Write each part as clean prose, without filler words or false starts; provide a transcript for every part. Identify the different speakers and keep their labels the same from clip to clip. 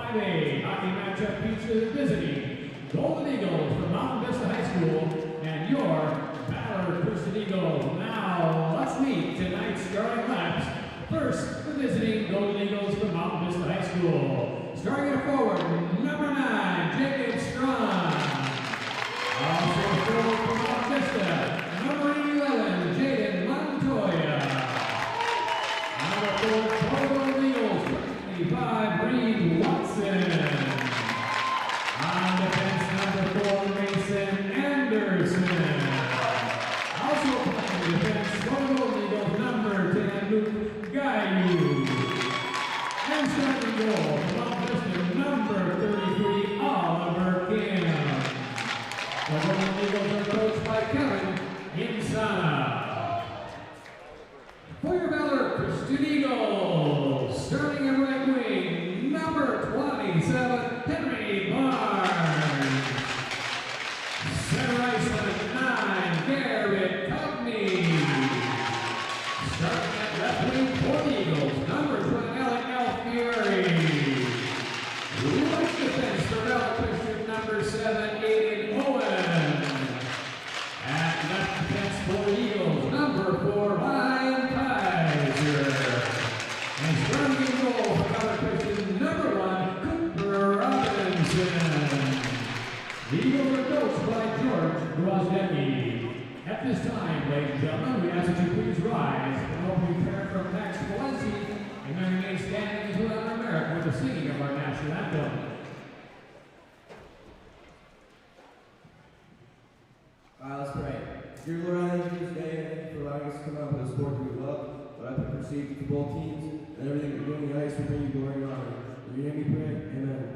Speaker 1: 5A hockey matchup features visiting Golden Eagles from Mountain Vista High School and your Valor Christian Eagles. Now, let's meet tonight's starting laps. First, the visiting Golden Eagles from Mountain Vista High School. Starting at forward, number 9, Jacob Strong. Also forward from Mountain Vista, number 11, Jaden Montoya. Number 4, Golden Eagles, 25, Reed Watson. On defense, number 4, Mason Anderson. Also playing defense, Golden Eagles, number 10, Luke Gayu. And starting goal, from Vista, number 33, Oliver Kim. The Golden Eagles are coached by Kevin Insana. For your Valor Christian Eagles, starting at right wing, number 27, Henry Barnes. Center iceman, 9, Garrett Cogney. Starting at left wing for the Eagles, number 20, Alec Alfieri. Right defense for Valor Christian, number 7, Aiden Owen. At left defense for the Eagles, number 4, Ryan Kaiser. And starting in goal for Valor Christian, number 1, Cooper Robinson. The Eagles are coached by George Grozdecky. At this time, ladies and gentlemen, we ask that you please rise and help prepare for Max Valenti and then remain standing as well in America with the singing of our national anthem.
Speaker 2: Let's pray. Dear Lord, I thank you this day. Thank you for allowing us to come out with a sport that we love. But I pray for safety for both teams and everything we're doing in the ice. We bring you glory and honor. In your name we pray. Amen.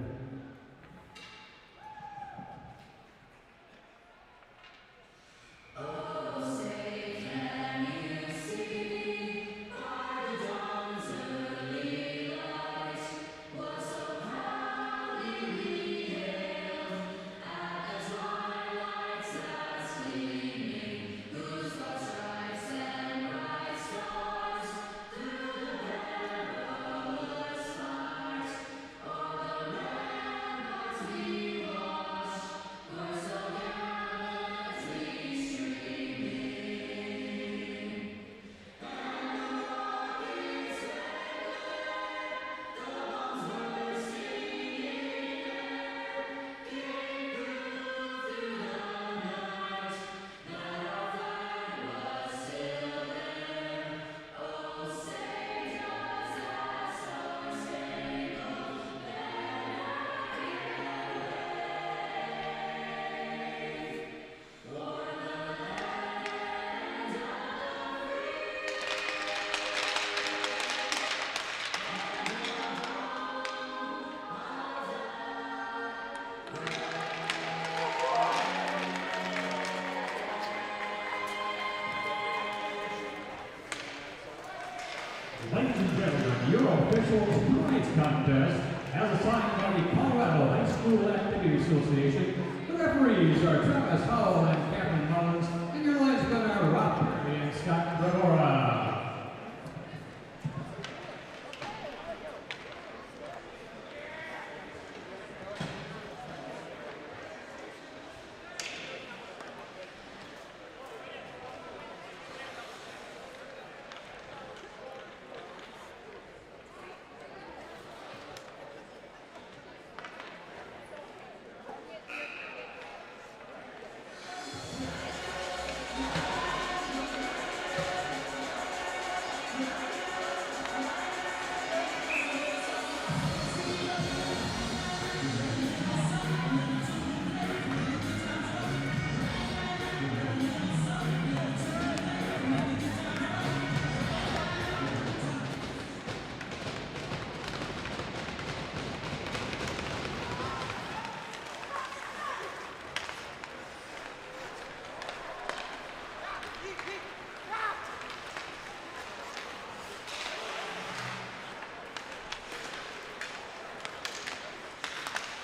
Speaker 1: Ladies and gentlemen, your official prize contest, as assigned by the Colorado High School Activity Association. The referees are Travis Howell and Cameron Mullins, and your linesmen are Rob Perry and Scott Gregora.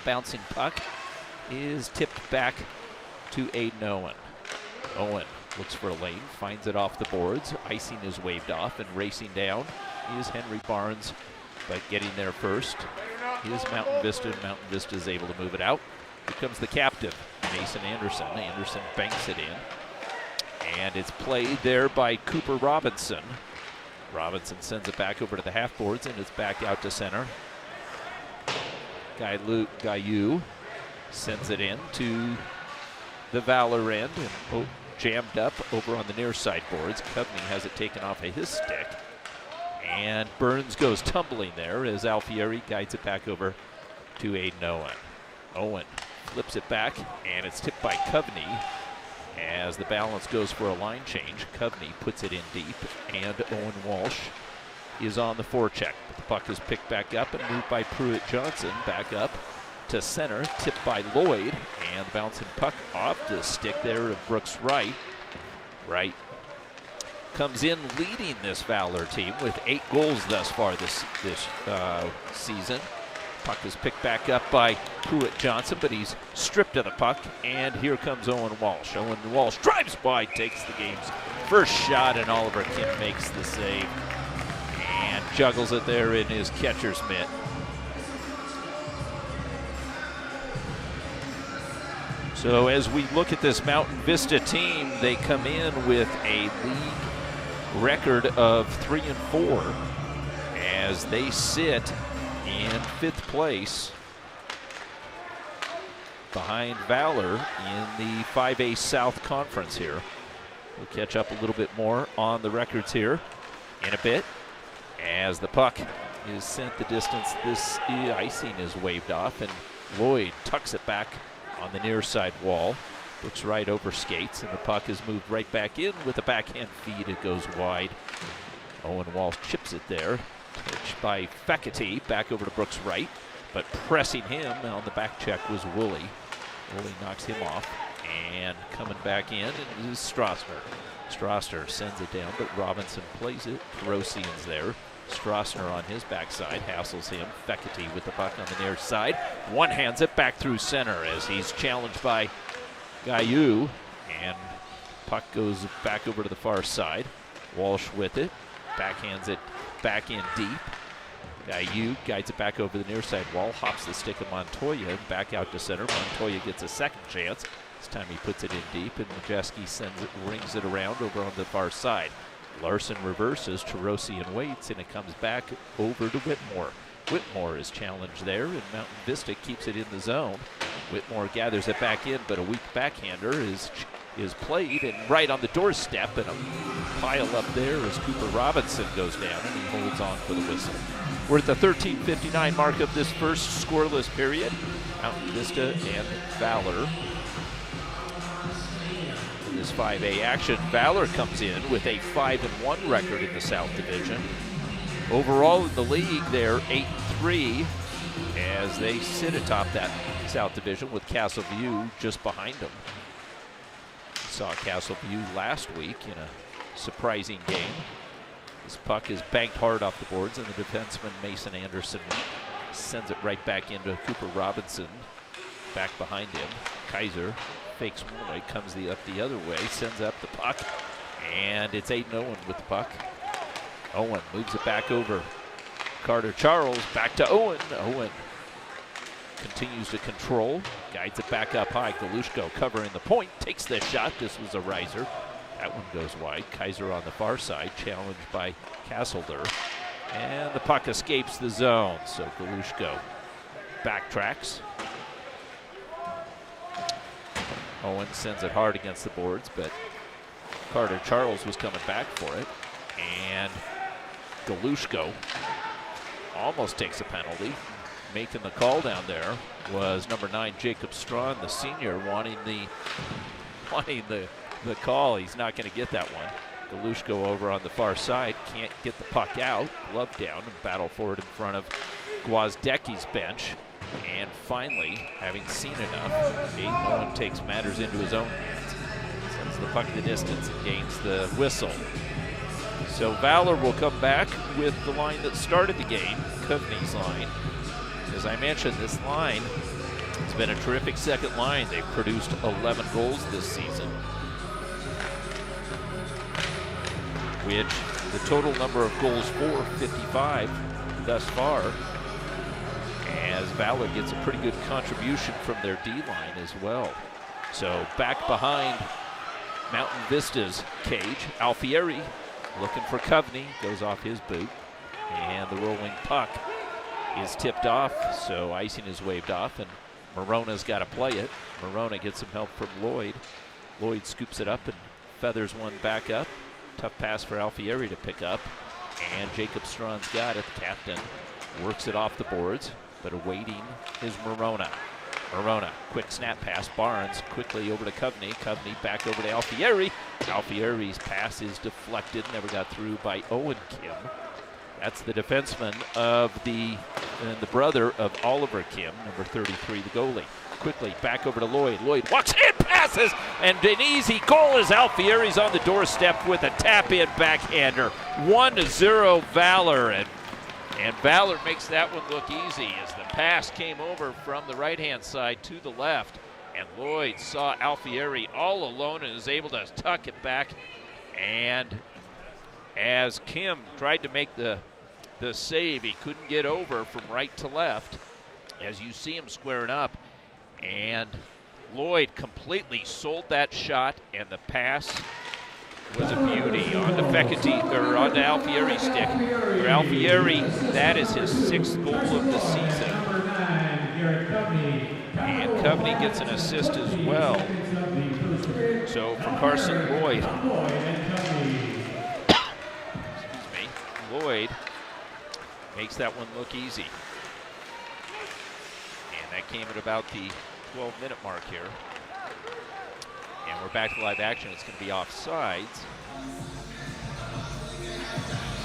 Speaker 3: Bouncing puck is tipped back to Aiden Owen. Owen looks for a lane, finds it off the boards. Icing is waved off, and racing down is Henry Barnes, but getting there first is Mountain Vista, and Mountain Vista is able to move it out. Here comes the captain, Mason Anderson. Anderson banks it in, and it's played there by Cooper Robinson. Robinson sends it back over to the half boards, and it's back out to center. Gayu sends it in to the Valor end, and jammed up over on the near side boards. Coveney has it taken off of his stick, and Burns goes tumbling there as Alfieri guides it back over to Aiden Owen. Owen flips it back, and it's tipped by Coveney as the balance goes for a line change. Coveney puts it in deep, and Owen Walsh is on the forecheck. But the puck is picked back up and moved by Pruitt Johnson back up to center, tipped by Lloyd, and the bouncing puck off the stick there of Brooks Wright. Wright comes in leading this Valor team with 8 goals thus far this season. Puck is picked back up by Pruitt Johnson, but he's stripped of the puck, and here comes Owen Walsh. Owen Walsh drives wide, takes the game's first shot, and Oliver Kim makes the save and juggles it there in his catcher's mitt. So as we look at this Mountain Vista team, they come in with a league record of 3-4 as they sit in 5th place behind Valor in the 5A South Conference here. We'll catch up a little bit more on the records here in a bit as the puck is sent the distance. This icing is waved off, and Lloyd tucks it back on the near side wall. Looks right over skates, and the puck is moved right back in with a backhand feed. It goes wide. Owen Walsh chips it there. Touch by Fecity back over to Brooks Wright, but pressing him on the back check was Woolley. Woolley knocks him off, and coming back in is Strasser. Strasser sends it down, but Robinson plays it. Rosian's there. Strasser on his backside hassles him. Fecity with the puck on the near side. One-hands it back through center as he's challenged by Gayu, and puck goes back over to the far side. Walsh with it. Backhands it back in deep. Gayu guides it back over the near side wall, hops the stick of Montoya back out to center. Montoya gets a second chance. This time he puts it in deep, and Majeski sends it, rings it around over on the far side. Larson reverses, Rosian waits, and it comes back over to Whitmore. Whitmore is challenged there, and Mountain Vista keeps it in the zone. Whitmore gathers it back in, but a weak backhander is played, and right on the doorstep, and a pile up there as Cooper Robinson goes down, and he holds on for the whistle. We're at the 13:59 mark of this first scoreless period. Mountain Vista and Valor in this 5A action. Valor comes in with a 5-1 record in the South Division. Overall in the league, they're 8-3 as they sit atop that South Division with Castleview just behind them. Saw Castleview last week in a surprising game. This puck is banked hard off the boards, and the defenseman Mason Anderson sends it right back into Cooper Robinson. Back behind him, Kaiser fakes one way, comes up the other way, sends up the puck, and it's Aiden Owen with the puck. Owen moves it back over. Carter Charles back to Owen. Owen continues to control, guides it back up high. Galushko covering the point, takes the shot. This was a riser. That one goes wide. Kaiser on the far side, challenged by Castleder. And the puck escapes the zone, so Galushko backtracks. Owen sends it hard against the boards, but Carter Charles was coming back for it. And Galushko almost takes a penalty. Making the call down there was number 9, Jacob Strawn, the senior, wanting the call. He's not going to get that one. Galushko over on the far side, can't get the puck out. Glove down and battle forward in front of Gwozdecki's bench. And finally, having seen enough, Aiden Owen takes matters into his own hands. Sends the puck the distance and gains the whistle. So Valor will come back with the line that started the game, Coveney's line. As I mentioned, this line has been a terrific second line. They've produced 11 goals this season, which the total number of goals for 55 thus far. And Valor gets a pretty good contribution from their D-line as well. So back behind Mountain Vista's cage, Alfieri looking for Coveney, goes off his boot, and the rolling puck is tipped off, so icing is waved off, and Morona's got to play it. Morona gets some help from Lloyd. Lloyd scoops it up and feathers one back up. Tough pass for Alfieri to pick up, and Jacob Strawn's got it. The captain works it off the boards, but awaiting is Morona. Morona, quick snap pass. Barnes quickly over to Coveney. Coveney back over to Alfieri. Alfieri's pass is deflected, never got through by Owen Kim. That's the defenseman of the brother of Oliver Kim, number 33, the goalie. Quickly back over to Lloyd. Lloyd walks in, passes, and an easy goal as Alfieri's on the doorstep with a tap-in backhander. 1-0 Valor, and Valor makes that one look easy as the pass came over from the right-hand side to the left, and Lloyd saw Alfieri all alone and is able to tuck it back. And as Kim tried to make the save, he couldn't get over from right to left as you see him squaring up, and Lloyd completely sold that shot, and the pass was a beauty onto Fekete, or onto Alfieri's stick. For Alfieri, that is his 6th goal of the season. And Coveney gets an assist as well. So for Carson Lloyd, Lloyd makes that one look easy. And that came at about the 12-minute mark here. And we're back to live action. It's going to be offsides.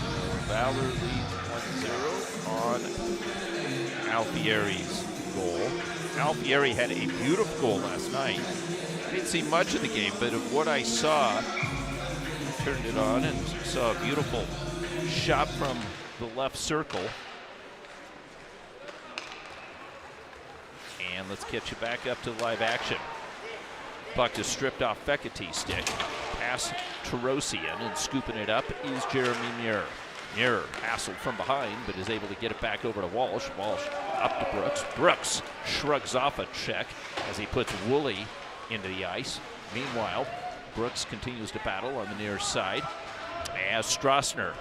Speaker 3: So Valor leads 1-0 on Alfieri's goal. Alfieri had a beautiful goal last night. I didn't see much of the game, but of what I saw, I turned it on and saw a beautiful shot from the left circle. And let's get you back up to live action. Puck is stripped off Fekete's stick. Pass to Rosian, and scooping it up is Jeremy Muir. Muir hassled from behind, but is able to get it back over to Walsh. Walsh up to Brooks. Brooks shrugs off a check as he puts Woolley into the ice. Meanwhile, Brooks continues to battle on the near side as Strassner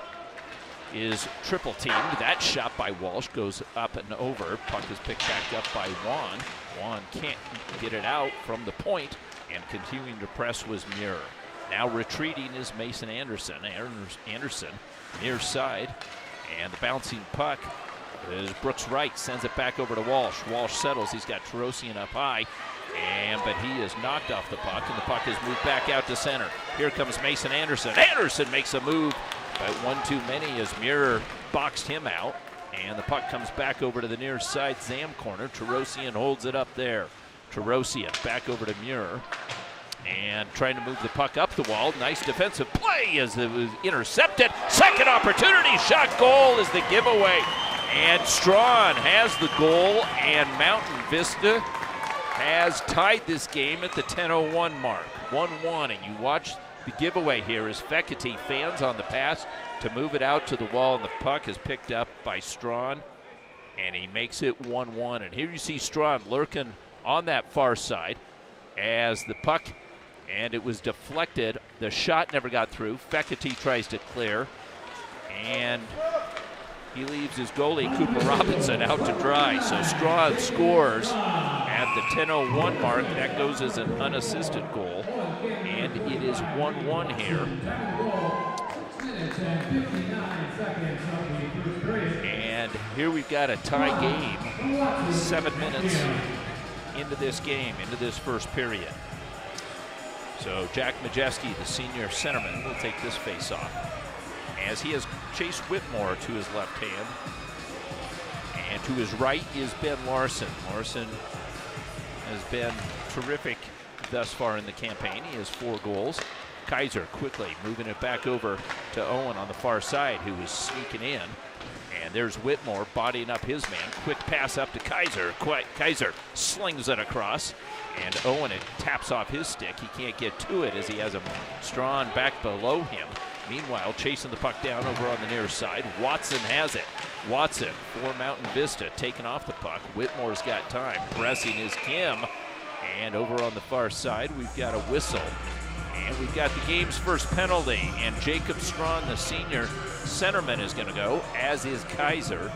Speaker 3: is triple teamed. That shot by Walsh goes up and over. Puck is picked back up by Juan. Juan can't get it out from the point, and continuing to press was Muir. Now retreating is Mason Anderson. Anderson near side, and the bouncing puck is Brooks Wright, sends it back over to Walsh. Walsh settles. He's got Tarosian up high, but he is knocked off the puck, and the puck is moved back out to center. Here comes Mason Anderson. Anderson makes a move, but one too many as Muir boxed him out, and the puck comes back over to the near side Zam corner. Tarosian holds it up there. Tarosian back over to Muir, and trying to move the puck up the wall. Nice defensive play as it was intercepted. Second opportunity, shot, goal is the giveaway. And Strawn has the goal, and Mountain Vista has tied this game at the 10:01 mark. 1-1, and you watch the giveaway here as Fekete fans on the pass to move it out to the wall, and the puck is picked up by Strawn, and he makes it 1-1. And here you see Strawn lurking on that far side as the puck, and it was deflected. The shot never got through. Fekete tries to clear, and he leaves his goalie, Cooper Robinson, out to dry. So Strawn scores at the 10:01 mark. That goes as an unassisted goal, and it is 1-1 here. And here we've got a tie game, 7 minutes into this game, into this first period. So Jack Majeski, the senior centerman, will take this face-off, as he has Chase Whitmore to his left hand, and to his right is Ben Larson. Larson has been terrific thus far in the campaign. He has 4 goals. Kaiser quickly moving it back over to Owen on the far side, who is sneaking in. And there's Whitmore bodying up his man. Quick pass up to Kaiser. Kaiser slings it across, and Owen, it taps off his stick. He can't get to it as he has a Strawn back below him. Meanwhile, chasing the puck down over on the near side. Watson has it. Watson for Mountain Vista, taking off the puck. Whitmore's got time. Pressing is Kim. And over on the far side, we've got a whistle. And we've got the game's first penalty. And Jacob Strawn, the senior centerman, is going to go, as is Kaiser.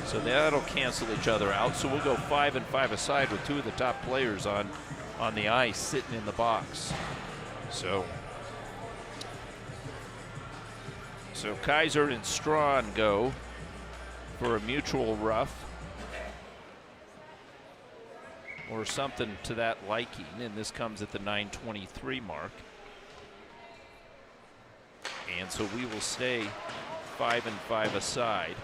Speaker 3: So that'll cancel each other out. So we'll go 5 and 5 aside with two of the top players on the ice sitting in the box. So Kaiser and Strawn go for a mutual rough or something to that liking, and this comes at the 9:23 mark. And so we will stay 5 and 5 aside.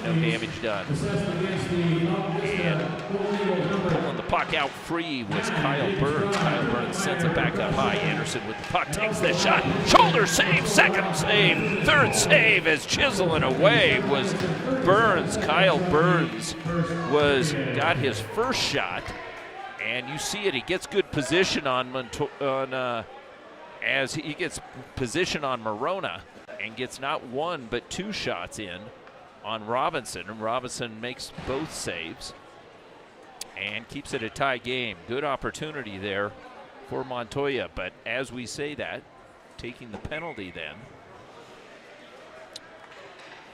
Speaker 3: No damage done. And pulling the puck out free was Kyle Burns. Kyle Burns sends it back up high. Anderson with the puck takes the shot. Shoulder save, second save, third save as chiseling away was Burns. Kyle Burns got his first shot, and you see it. He gets good position as he gets position on Morona and gets not one but two shots in on Robinson, and Robinson makes both saves and keeps it a tie game. Good opportunity there for Montoya, but as we say that, taking the penalty then.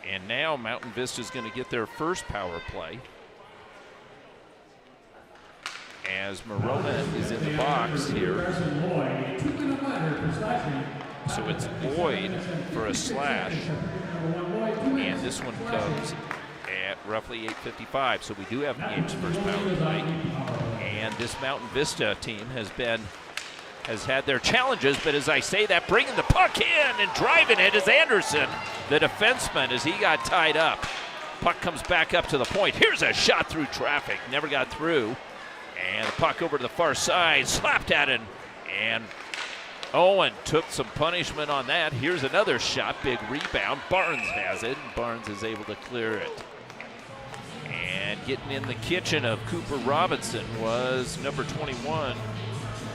Speaker 3: And now Mountain Vista is going to get their first power play as Morona is in the box here. So it's Boyd for a slash. And this one comes at roughly 8:55. So we do have the game's first power play. And this Mountain Vista team has had their challenges, but as I say that, bringing the puck in and driving it is Anderson, the defenseman, as he got tied up. Puck comes back up to the point. Here's a shot through traffic. Never got through. And the puck over to the far side, slapped at it, and Owen took some punishment on that. Here's another shot, big rebound. Barnes has it, and Barnes is able to clear it. And getting in the kitchen of Cooper Robinson was number 21,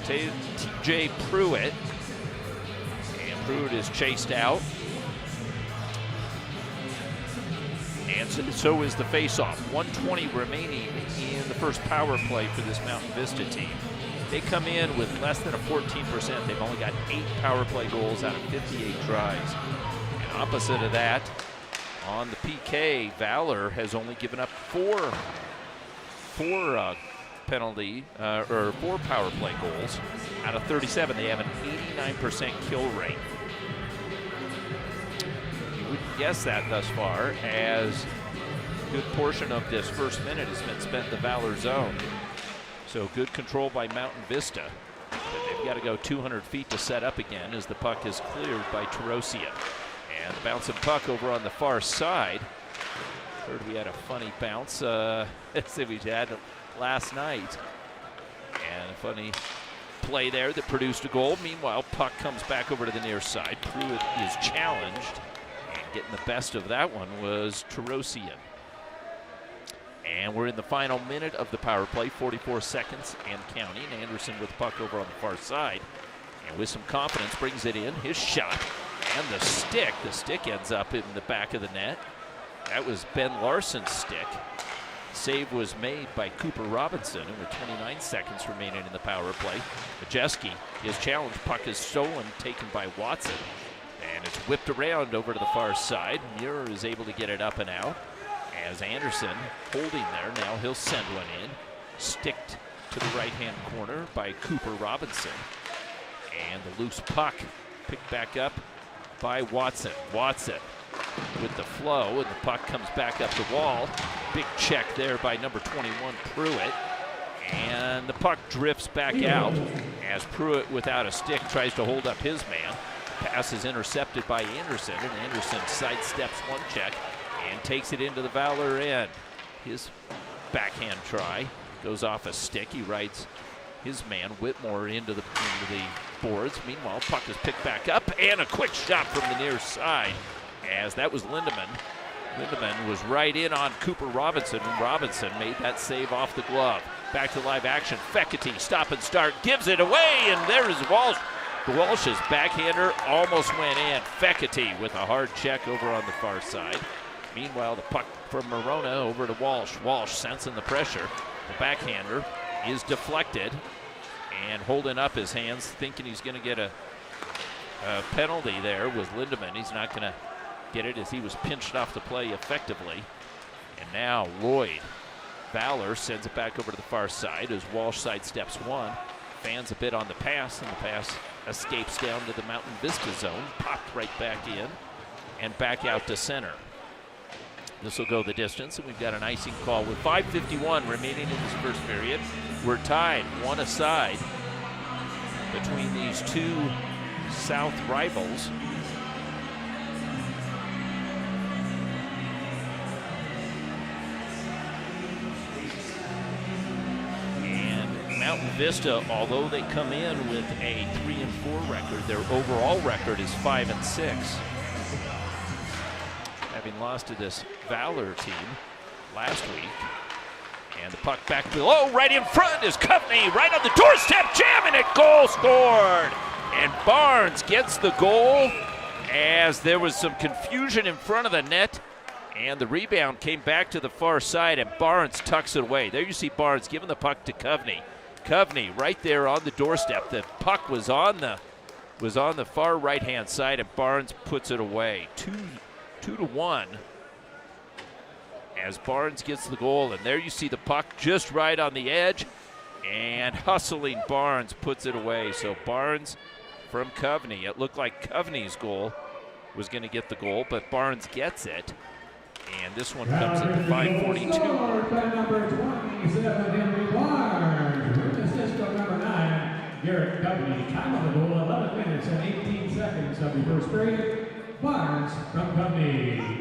Speaker 3: TJ Pruitt. And Pruitt is chased out. And so is the faceoff. 1:20 remaining in the first power play for this Mountain Vista team. They come in with less than a 14%. They've only got 8 power play goals out of 58 tries. And opposite of that, on the PK, Valor has only given up four power play goals out of 37. They have an 89% kill rate. You wouldn't guess that thus far, as a good portion of this first minute has been spent in the Valor zone. So good control by Mountain Vista, but they've got to go 200 feet to set up again as the puck is cleared by Terosia. And the bouncing puck over on the far side. Heard we had a funny bounce that we had last night. And a funny play there that produced a goal. Meanwhile, puck comes back over to the near side. Pruitt is challenged, and getting the best of that one was Terosian. And we're in the final minute of the power play, 44 seconds and counting. Anderson with the puck over on the far side. And with some confidence brings it in. His shot and the stick ends up in the back of the net. That was Ben Larson's stick. Save was made by Cooper Robinson, and with 29 seconds remaining in the power play, Majeski is challenged. Puck is stolen, taken by Watson. And it's whipped around over to the far side. Muir is able to get it up and out. As Anderson holding there, now he'll send one in. Sticked to the right-hand corner by Cooper Robinson. And the loose puck picked back up by Watson. Watson with the flow, and the puck comes back up the wall. Big check there by number 21, Pruitt. And the puck drifts back out as Pruitt, without a stick, tries to hold up his man. Pass is intercepted by Anderson, and Anderson sidesteps one check and takes it into the Valor end. His backhand try goes off a stick. He rides his man Whitmore into the boards. Meanwhile, puck is picked back up, and a quick shot from the near side, as that was Lindemann. Lindemann was right in on Cooper Robinson, and Robinson made that save off the glove. Back to live action. Fekete, stop and start, gives it away, and there is Walsh Walsh's backhander almost went in. Fekete with a hard check over on the far side. Meanwhile, the puck from Morona over to Walsh. Walsh sensing the pressure. The backhander is deflected and holding up his hands, thinking he's going to get a penalty there with Lindemann. He's not going to get it as he was pinched off the play effectively. And now Lloyd. Valor sends it back over to the far side as Walsh sidesteps one. Fans a bit on the pass, and the pass escapes down to the Mountain Vista zone. Popped right back in and back out to center. This will go the distance, and we've got an icing call with 5:51 remaining in this first period. We're tied, one aside between these two South rivals. And Mountain Vista, although they come in with a 3-4 record, their overall record is 5-6. Having lost to this Valor team last week. And the puck back below, right in front is Coveney, right on the doorstep, jamming it, goal scored! And Barnes gets the goal as there was some confusion in front of the net, and the rebound came back to the far side, and Barnes tucks it away. There you see Barnes giving the puck to Coveney. Coveney right there on the doorstep. The puck was on the far right-hand side, and Barnes puts it away. 2-1 as Barnes gets the goal, and there you see the puck just right on the edge, and hustling Barnes puts it away. So Barnes from Coveney. It looked like Coveney's goal was going to get the goal, but Barnes gets it, and this one comes at the 5:42.
Speaker 1: Number 27, Henry Barnes. Assist from number 9, Garrett Coveney. Time of the goal, 11 minutes and 18 seconds of the first period. Barnes from Coveney.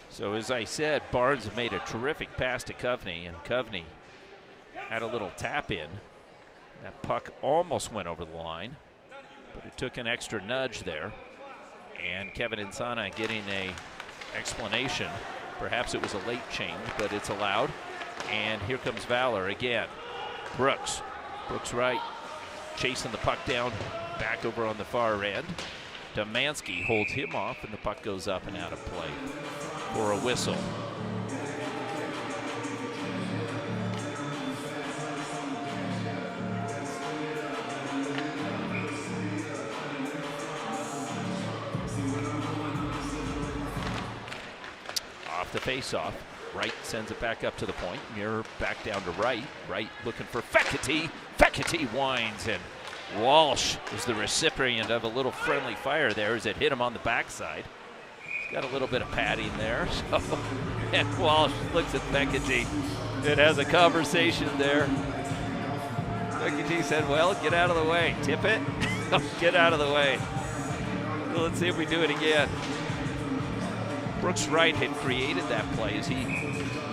Speaker 3: So as I said, Barnes made a terrific pass to Coveney, and Coveney had a little tap in. That puck almost went over the line, but it took an extra nudge there. And Kevin Insana getting a explanation. Perhaps it was a late change, but it's allowed. And here comes Valor again. Brooks right, chasing the puck down, back over on the far end. Domanski holds him off, and the puck goes up and out of play for a whistle. Off the face-off, Wright sends it back up to the point. Mirror back down to Wright. Wright looking for Fekete. Fekete winds, and Walsh is the recipient of a little friendly fire there as it hit him on the backside. Got a little bit of padding there. So, and Walsh looks at Fekete. It has a conversation there. Fekete said, well, get out of the way. Tip it. Get out of the way. So let's see if we do it again. Brooks Wright had created that play as he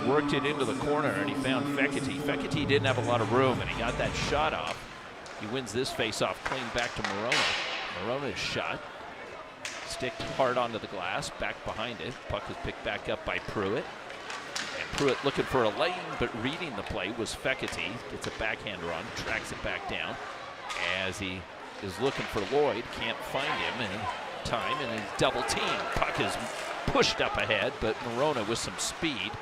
Speaker 3: worked it into the corner, and he found Fekete. Fekete didn't have a lot of room, and he got that shot off. He wins this face-off clean back to Morona. Morona's shot. Stick hard onto the glass, back behind it. Puck is picked back up by Pruitt. And Pruitt looking for a lane, but reading the play was Fekete. Gets a backhander on, tracks it back down. As he is looking for Lloyd, can't find him in time, and he's double teamed. Puck is pushed up ahead, but Morona with some speed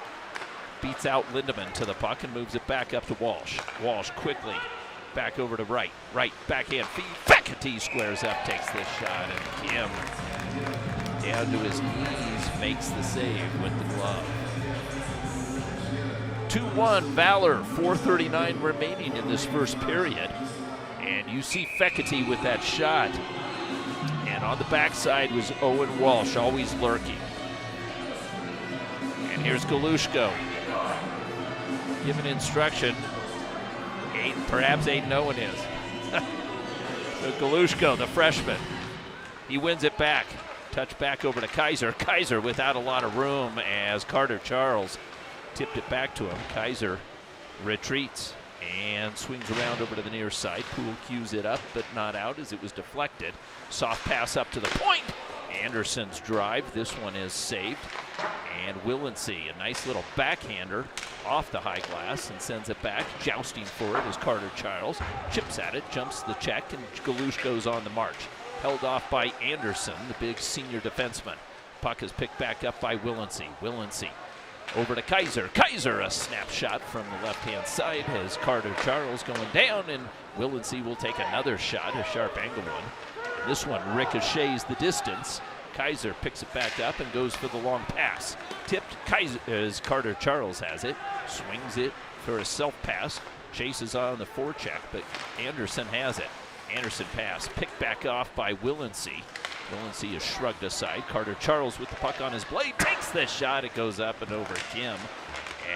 Speaker 3: beats out Lindemann to the puck and moves it back up to Walsh. Walsh quickly back over to Wright. Wright backhand feed. Fekete squares up, takes this shot, and Kim down to his knees makes the save with the glove. 2-1 Valor, 4:39 remaining in this first period. And you see Fekete with that shot. And on the backside was Owen Walsh, always lurking. And here's Galushko giving instruction. Perhaps Aiden Owen is. So Galushko, the freshman, he wins it back. Touch back over to Kaiser. Kaiser without a lot of room as Carter Charles tipped it back to him. Kaiser retreats and swings around over to the near side. Poole cues it up, but not out as it was deflected. Soft pass up to the point. Anderson's drive. This one is saved. And Willency, a nice little backhander, off the high glass and sends it back. Jousting for it is Carter Charles. Chips at it, jumps the check, and Galouche goes on the march. Held off by Anderson, the big senior defenseman. Puck is picked back up by Willency. Willency over to Kaiser. Kaiser, a snapshot from the left-hand side as Carter Charles going down, and Willency will take another shot, a sharp angle one. And this one ricochets the distance. Kaiser picks it back up and goes for the long pass. Tipped Kaiser as Carter Charles has it. Swings it for a self-pass. Chases on the forecheck, but Anderson has it. Anderson pass picked back off by Willency. Willency is shrugged aside. Carter Charles with the puck on his blade takes the shot. It goes up and over Kim.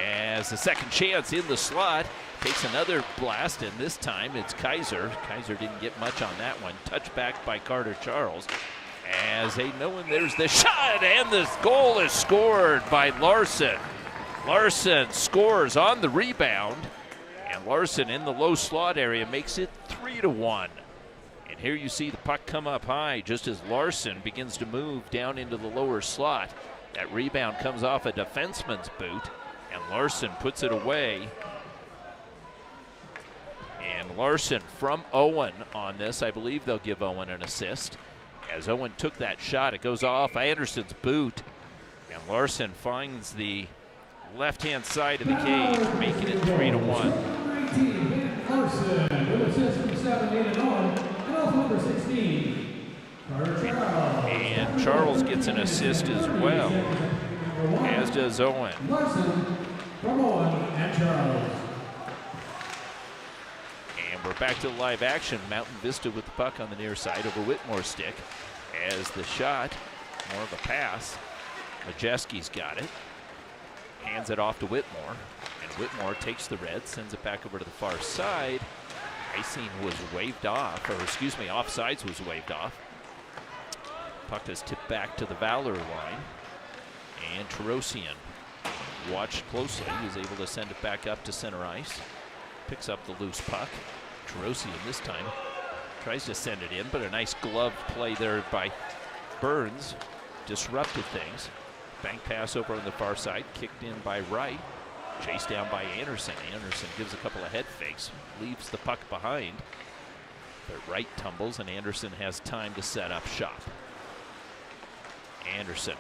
Speaker 3: As the second chance in the slot, takes another blast, and this time it's Kaiser. Kaiser didn't get much on that one. Touched back by Carter Charles. As they know, and there's the shot, and this goal is scored by Larson. Larson scores on the rebound, and Larson in the low slot area makes it 3-1. And here you see the puck come up high just as Larson begins to move down into the lower slot. That rebound comes off a defenseman's boot, and Larson puts it away. And Larson from Owen on this. I believe they'll give Owen an assist. As Owen took that shot, it goes off Anderson's boot, and Larson finds the left-hand side of the cage, making it 3-1.
Speaker 1: 19, Larson with assist from 7 and on, and off number 16, Carter Charles.
Speaker 3: And Charles gets an assist as well, as does Owen.
Speaker 1: Larson from Owen and Charles.
Speaker 3: And we're back to live action. Mountain Vista with the puck on the near side over Whitmore's stick. As the shot, more of a pass. Majeski's got it. Hands it off to Whitmore. And Whitmore takes the red, sends it back over to the far side. Icing was waved off, or excuse me, offsides was waved off. Puck is tipped back to the Valor line. And Terosian watched closely. He was able to send it back up to center ice. Picks up the loose puck. Terosian this time tries to send it in, but a nice glove play there by Burns disrupted things. Bank pass over on the far side, kicked in by Wright, chased down by Anderson. Anderson gives a couple of head fakes, leaves the puck behind, but Wright tumbles and Anderson has time to set up shop. Anderson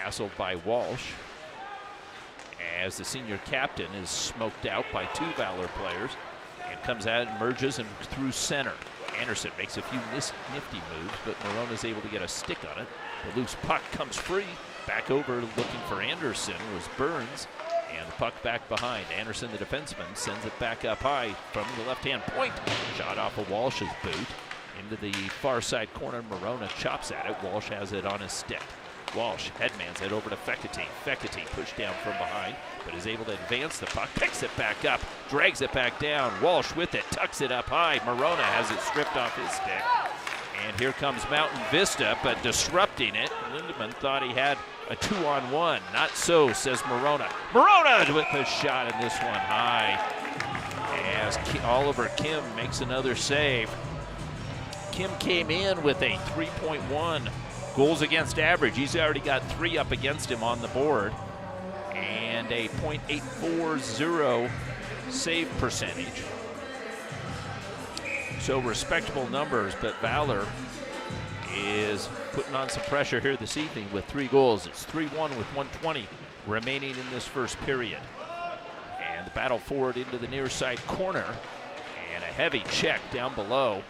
Speaker 3: hassled by Walsh as the senior captain is smoked out by two Valor players and comes out and merges and through center. Anderson makes a few nifty moves, but Morona's able to get a stick on it. The loose puck comes free. Back over looking for Anderson was Burns, and the puck back behind. Anderson, the defenseman, sends it back up high from the left-hand point. Shot off of Walsh's boot into the far side corner. Morona chops at it. Walsh has it on his stick. Walsh headmans it over to Fekete. Fekete pushed down from behind, but is able to advance the puck, picks it back up, drags it back down. Walsh with it, tucks it up high. Morona has it stripped off his stick. And here comes Mountain Vista, but disrupting it. Lindemann thought he had a 2-on-1. Not so, says Morona. Morona with a shot in this one high. As Oliver Kim makes another save. Kim came in with a 3.1 goals against average. He's already got 3 up against him on the board. And a .840 save percentage. So respectable numbers, but Valor is putting on some pressure here this evening with 3 goals. It's 3-1 with 1:20 remaining in this first period. And the battle forward into the near side corner, and a heavy check down below.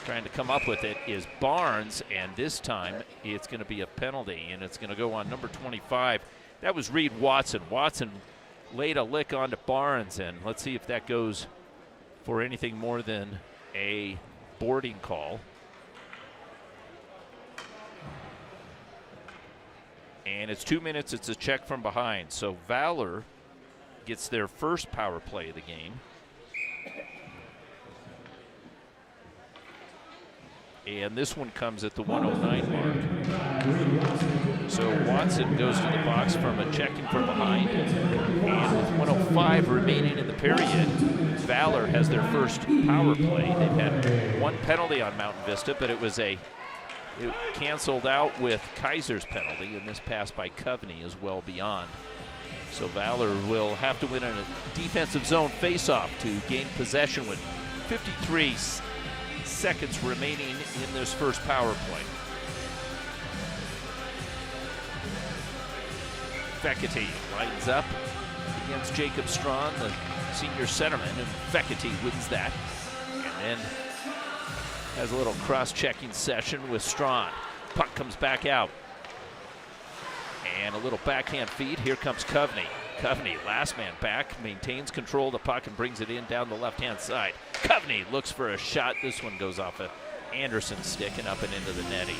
Speaker 3: Trying to come up with it is Barnes, and this time it's going to be a penalty, and it's going to go on number 25. That was Reed Watson. Watson laid a lick onto Barnes, and let's see if that goes for anything more than a boarding call. And it's 2 minutes. It's a check from behind. So Valor gets their first power play of the game. And this one comes at the 109 mark. So Watson goes to the box from a check-in from behind. And with 105 remaining in the period, Valor has their first power play. They've had 1 penalty on Mountain Vista, but it canceled out with Kaiser's penalty, and this pass by Coveney is well beyond. So Valor will have to win a defensive zone faceoff to gain possession with 53 seconds remaining in this first power play. Fekete lines up against Jacob Strawn, the senior centerman, and Fekete wins that. And then has a little cross-checking session with Strawn. Puck comes back out. And a little backhand feed. Here comes Coveney. Coveney, last man back, maintains control of the puck and brings it in down the left-hand side. Coveney looks for a shot. This one goes off of Anderson's stick and up and into the netting.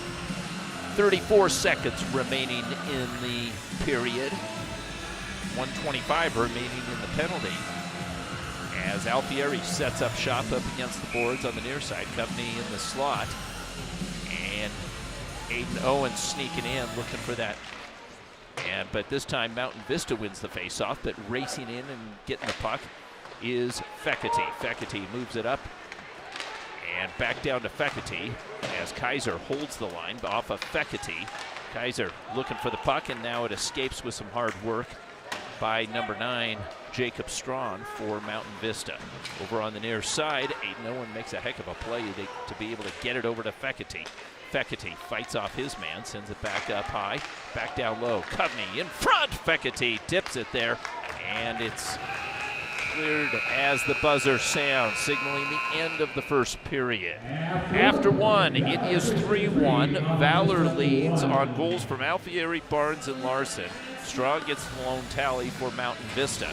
Speaker 3: 34 seconds remaining in the period. 125 remaining in the penalty. As Alfieri sets up shop up against the boards on the near side. Coveney in the slot. And Aiden Owens sneaking in, looking for that. But this time Mountain Vista wins the faceoff, but racing in and getting the puck is Fekete. Fekete moves it up and back down to Fekete as Kaiser holds the line off of Fekete. Kaiser looking for the puck, and now it escapes with some hard work by number 9, Jacob Strawn for Mountain Vista. Over on the near side, Aiden Owen makes a heck of a play to be able to get it over to Fekete. Fekete fights off his man, sends it back up high, back down low. Coveney in front. Fekete tips it there, and it's cleared as the buzzer sounds, signaling the end of the first period. After one, it is 3-1. Valor leads on goals from Alfieri, Barnes, and Larson. Strawn gets the lone tally for Mountain Vista,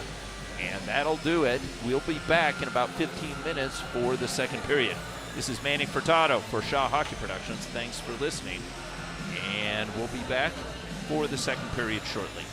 Speaker 3: and that'll do it. We'll be back in about 15 minutes for the second period. This is Manny Furtado for Shaw Hockey Productions. Thanks for listening, and we'll be back for the second period shortly.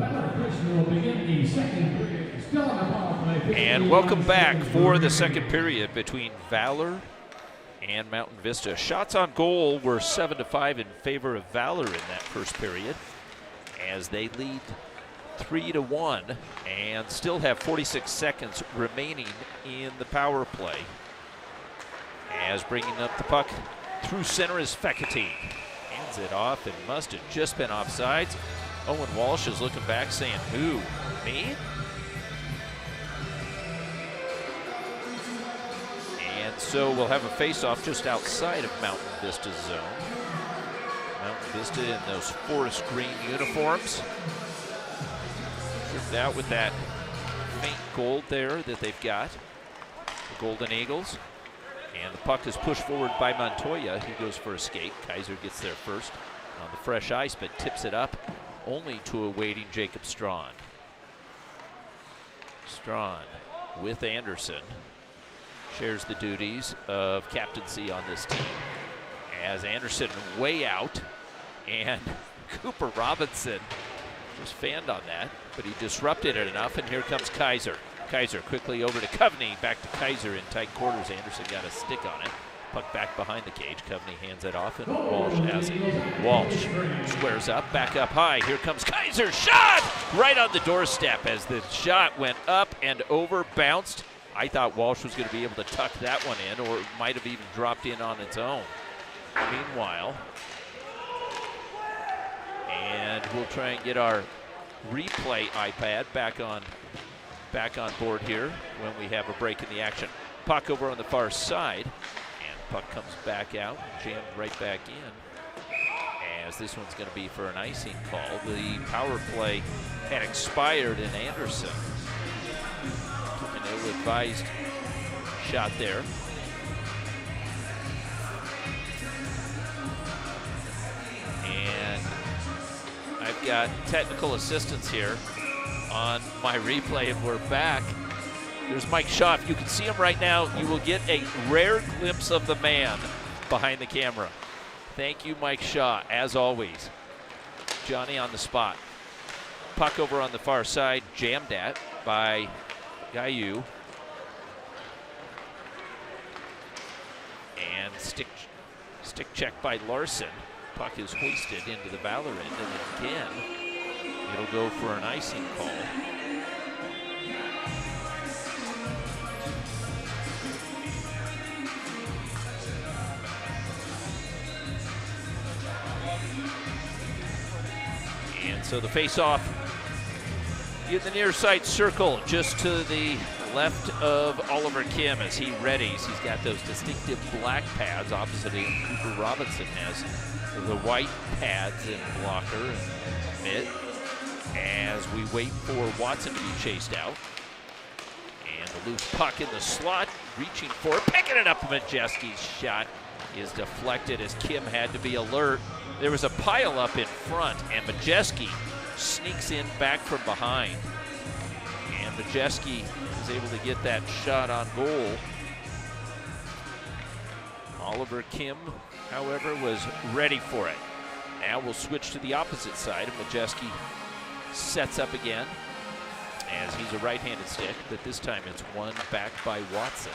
Speaker 1: Valor will begin the second period. Still on the power play.
Speaker 3: And welcome back for the second period between Valor and Mountain Vista. Shots on goal were 7-5 in favor of Valor in that first period, as they lead 3-1 and still have 46 seconds remaining in the power play. As bringing up the puck through center is Fekete. Hands it off and must have just been offsides. Owen Walsh is looking back saying, who, me? And so we'll have a face-off just outside of Mountain Vista's zone. Mountain Vista in those forest green uniforms. Tripped out with that faint gold there that they've got. The Golden Eagles. And the puck is pushed forward by Montoya. He goes for a skate. Kaiser gets there first on the fresh ice, but tips it up only to a waiting Jacob Strawn. Strawn with Anderson shares the duties of captaincy on this team, as Anderson way out, and Cooper Robinson just fanned on that, but he disrupted it enough, and here comes Kaiser. Kaiser quickly over to Coveney, back to Kaiser in tight quarters. Anderson got a stick on it. Puck back behind the cage. Coveney hands it off, and Walsh has it. Walsh squares up, back up high. Here comes Kaiser. Shot! Right on the doorstep as the shot went up and over, bounced. I thought Walsh was going to be able to tuck that one in, or it might have even dropped in on its own. Meanwhile, and we'll try and get our replay iPad back on board here when we have a break in the action. Puck over on the far side, and puck comes back out, jammed right back in, as this one's going to be for an icing call. The power play had expired, and Anderson took an ill-advised shot there. And I've got technical assistance here on my replay, and we're back. There's Mike Shaw. If you can see him right now, you will get a rare glimpse of the man behind the camera. Thank you, Mike Shaw, as always. Johnny on the spot. Puck over on the far side, jammed at by Gayu. And stick check by Larson. Puck is hoisted into the Valor end, and again, it'll go for an icing call. And so the face-off in the near side circle, just to the left of Oliver Kim as he readies. He's got those distinctive black pads opposite him. Cooper Robinson has the white pads and blocker and mitt, as we wait for Watson to be chased out. And the loose puck in the slot, reaching for it, picking it up. Majeski's shot is deflected as Kim had to be alert. There was a pile up in front, and Majeski sneaks in back from behind. And Majeski is able to get that shot on goal. Oliver Kim, however, was ready for it. Now we'll switch to the opposite side, and Majeski sets up again, as he's a right-handed stick, but this time it's won back by Watson.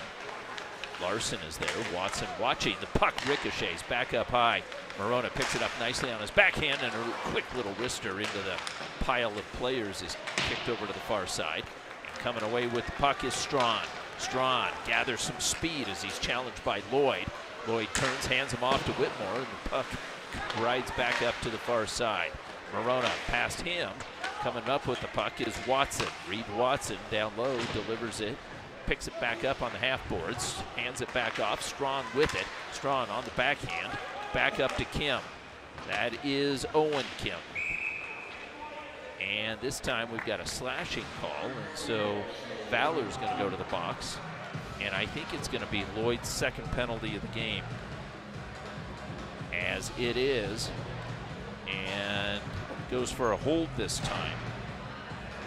Speaker 3: Larson is there. Watson watching. The puck ricochets back up high. Morona picks it up nicely on his backhand, and a quick little wrister into the pile of players is kicked over to the far side. And coming away with the puck is Strawn. Strawn gathers some speed as he's challenged by Lloyd. Lloyd turns, hands him off to Whitmore, and the puck rides back up to the far side. Morona past him. Coming up with the puck is Watson. Reed Watson down low, delivers it, picks it back up on the half boards, hands it back off. Strawn with it. Strawn on the backhand. Back up to Kim. That is Owen Kim. And this time we've got a slashing call, and so Valor's going to go to the box. And I think it's going to be Lloyd's second penalty of the game, as it is, and goes for a hold this time.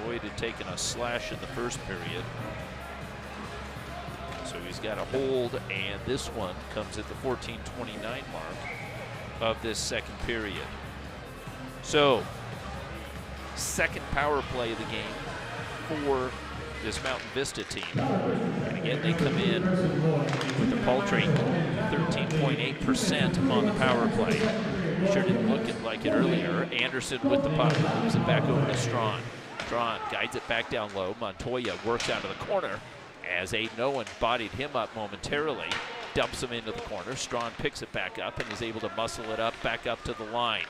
Speaker 3: Lloyd had taken a slash in the first period, so he's got a hold, and this one comes at the 14:29 mark of this second period. So second power play of the game for this Mountain Vista team. And again, they come in with a paltry 13.8% on the power play. Sure didn't look like it earlier. Anderson with the puck, moves it back over to Strawn. Strawn guides it back down low. Montoya works out of the corner as Aiden Owen bodied him up momentarily, dumps him into the corner. Strawn picks it back up and is able to muscle it up back up to the line.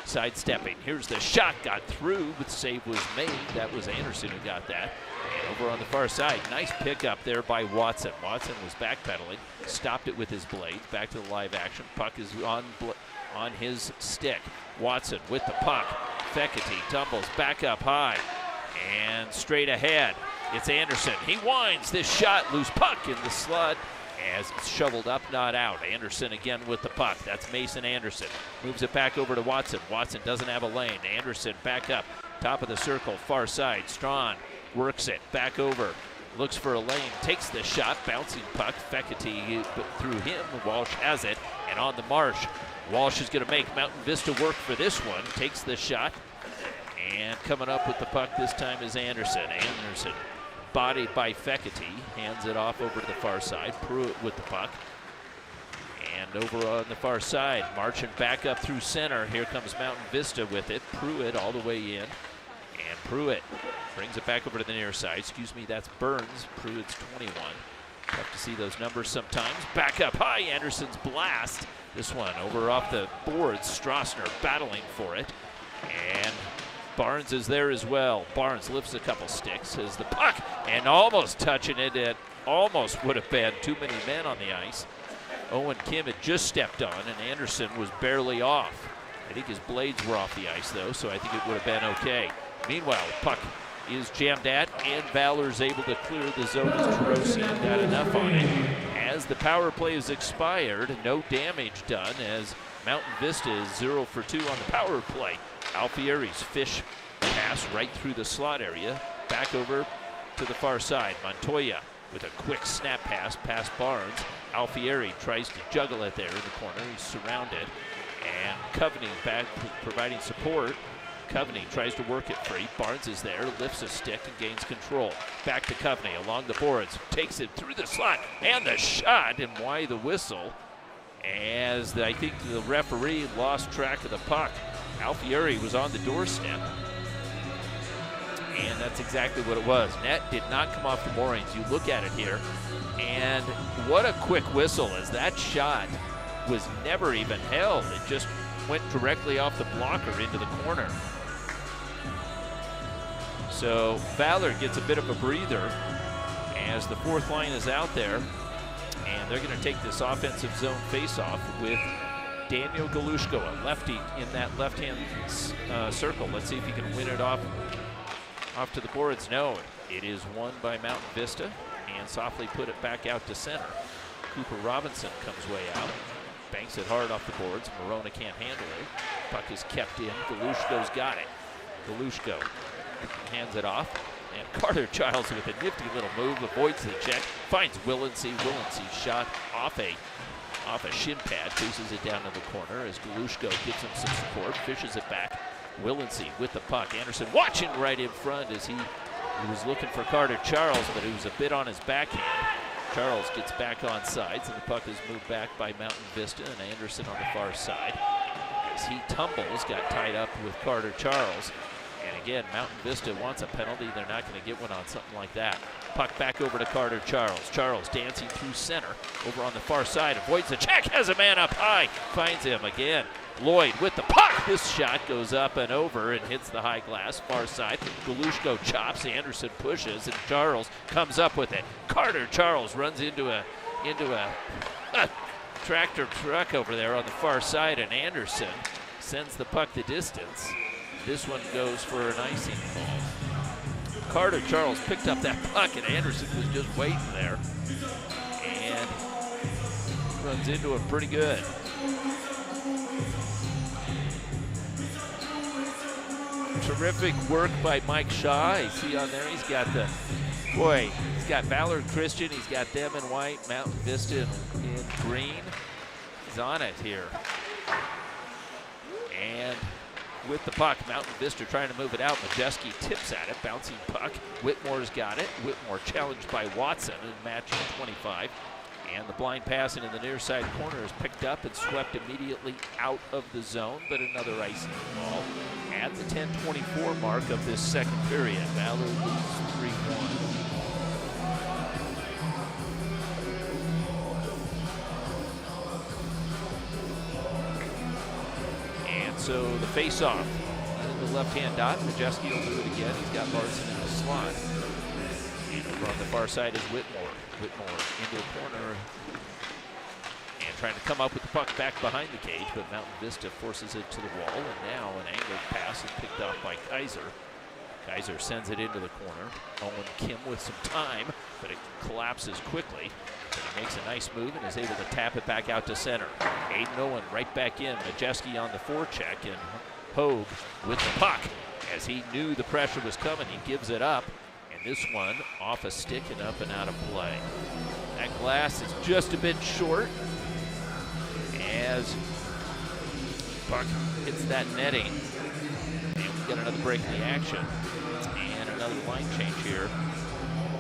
Speaker 3: Sidestepping, here's the shot, got through, but the save was made. That was Anderson who got that. And over on the far side, nice pickup there by Watson. Watson was backpedaling, stopped it with his blades. Back to the live action. Puck is on his stick. Watson with the puck. Fekete tumbles back up high and straight ahead. It's Anderson. He winds this shot, loose puck in the slot as it's shoveled up, not out. Anderson again with the puck. That's Mason Anderson. Moves it back over to Watson. Watson doesn't have a lane. Anderson back up, top of the circle, far side. Strawn works it back over. Looks for a lane, takes the shot, bouncing puck. Fekete through him. Walsh has it, and on the marsh. Walsh is going to make Mountain Vista work for this one. Takes the shot, and coming up with the puck this time is Anderson. Anderson bodied by Fekete, hands it off over to the far side. Pruitt with the puck. And over on the far side, marching back up through center. Here comes Mountain Vista with it. Pruitt all the way in. And Pruitt brings it back over to the near side. Excuse me, that's Burns. Pruitt's 21. Tough to see those numbers sometimes. Back up high, Anderson's blast. This one over off the boards. Strassner battling for it. And Barnes is there as well. Barnes lifts a couple sticks as the puck, and almost touching it. It almost would have been too many men on the ice. Owen Kim had just stepped on, and Anderson was barely off. I think his blades were off the ice, though, so I think it would have been okay. Meanwhile, the puck is jammed at, and Valor's able to clear the zone as Terosian got enough on it. As the power play is expired, no damage done, as Mountain Vista is 0 for 2 on the power play. Alfieri's fish pass right through the slot area, back over to the far side. Montoya with a quick snap pass past Barnes. Alfieri tries to juggle it there in the corner. He's surrounded. And Coveney back providing support. Coveney tries to work it free. Barnes is there, lifts a stick and gains control. Back to Coveney along the boards. Takes it through the slot and the shot, and why the whistle? As I think the referee lost track of the puck. Alfieri was on the doorstep, and that's exactly what it was. Net did not come off the moorings. You look at it here, and what a quick whistle, as that shot was never even held. It just went directly off the blocker into the corner. So Valor gets a bit of a breather as the fourth line is out there, and they're going to take this offensive zone faceoff with Daniel Galushko, a lefty in that left-hand circle. Let's see if he can win it off to the boards. No, it is won by Mountain Vista, and softly put it back out to center. Cooper Robinson comes way out, banks it hard off the boards. Morona can't handle it. Puck is kept in. Galushko's got it. Galushko hands it off, and Carter Childs with a nifty little move avoids the check, finds Willinsey. Willinsey's shot off a shin pad, chases it down to the corner as Galushko gives him some support, fishes it back. Willinsey with the puck. Anderson watching right in front as he was looking for Carter Charles, but he was a bit on his backhand. Charles gets back on sides, and the puck is moved back by Mountain Vista, and Anderson on the far side. As he tumbles, got tied up with Carter Charles. And again, Mountain Vista wants a penalty. They're not going to get one on something like that. Puck back over to Carter Charles. Charles dancing through center. Over on the far side, avoids the check, has a man up high. Finds him again. Lloyd with the puck. This shot goes up and over and hits the high glass, far side. Galushko chops, Anderson pushes, and Charles comes up with it. Carter Charles runs into a tractor truck over there on the far side, and Anderson sends the puck the distance. This one goes for an icing call. Carter Charles picked up that puck, and Anderson was just waiting there. And runs into it pretty good. Terrific work by Mike Shaw. I see on there he's got he's got Valor Christian, he's got them in white, Mountain Vista in green. He's on it here. And with the puck. Mountain Vista trying to move it out. Majeski tips at it, bouncing puck. Whitmore's got it. Whitmore challenged by Watson and matching 25. And the blind pass into the near side corner is picked up and swept immediately out of the zone, but another icing ball at the 10:24 mark of this second period. Valor leads 3-1. And so the face-off in the left-hand dot. Majeski will do it again. He's got Larson in the slot. And over on the far side is Whitmore. Whitmore into the corner and trying to come up with the puck back behind the cage, but Mountain Vista forces it to the wall, and now an angled pass is picked up by Kaiser. Kaiser sends it into the corner. Owen Kim with some time, but it collapses quickly. But he makes a nice move and is able to tap it back out to center. Aiden Owen right back in. Majeski on the forecheck, and Hogue with the puck. As he knew the pressure was coming, he gives it up. This one off a stick and up and out of play. That glass is just a bit short as puck hits that netting. And we get another break in the action and another line change here.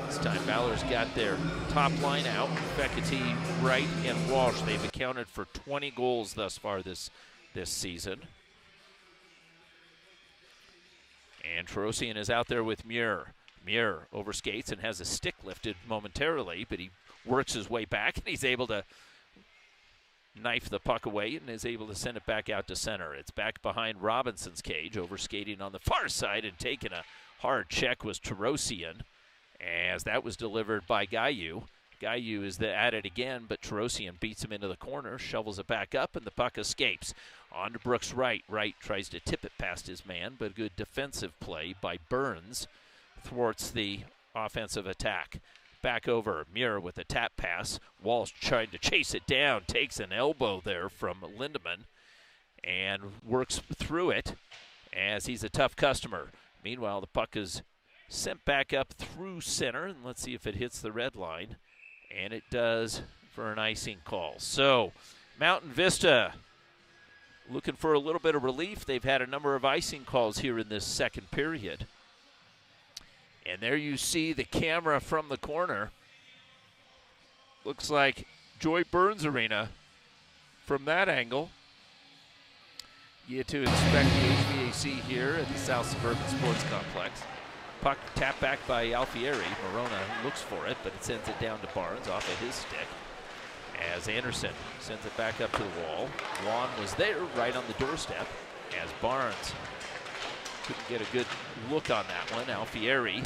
Speaker 3: This time Valor's got their top line out. Fekete, Wright, and Walsh. They've accounted for 20 goals thus far this season. And Terosian is out there with Muir. Muir overskates and has a stick lifted momentarily, but he works his way back and he's able to knife the puck away and is able to send it back out to center. It's back behind Robinson's cage, overskating on the far side and taking a hard check was Terosian, as that was delivered by Gayu. Gayu is at it again, but Terosian beats him into the corner, shovels it back up, and the puck escapes. On to Brooks Wright. Wright tries to tip it past his man, but good defensive play by Burns thwarts the offensive attack. Back over, Muir with a tap pass. Walsh trying to chase it down, takes an elbow there from Lindemann and works through it as he's a tough customer. Meanwhile, the puck is sent back up through center, and let's see if it hits the red line. And it does for an icing call. So, Mountain Vista looking for a little bit of relief. They've had a number of icing calls here in this second period. And there you see the camera from the corner. Looks like Joy Burns Arena from that angle. You get to inspect the HVAC here at the South Suburban Sports Complex. Puck tapped back by Alfieri. Morona looks for it, but it sends it down to Barnes off of his stick. As Anderson sends it back up to the wall. Juan was there right on the doorstep as Barnes couldn't get a good look on that one. Alfieri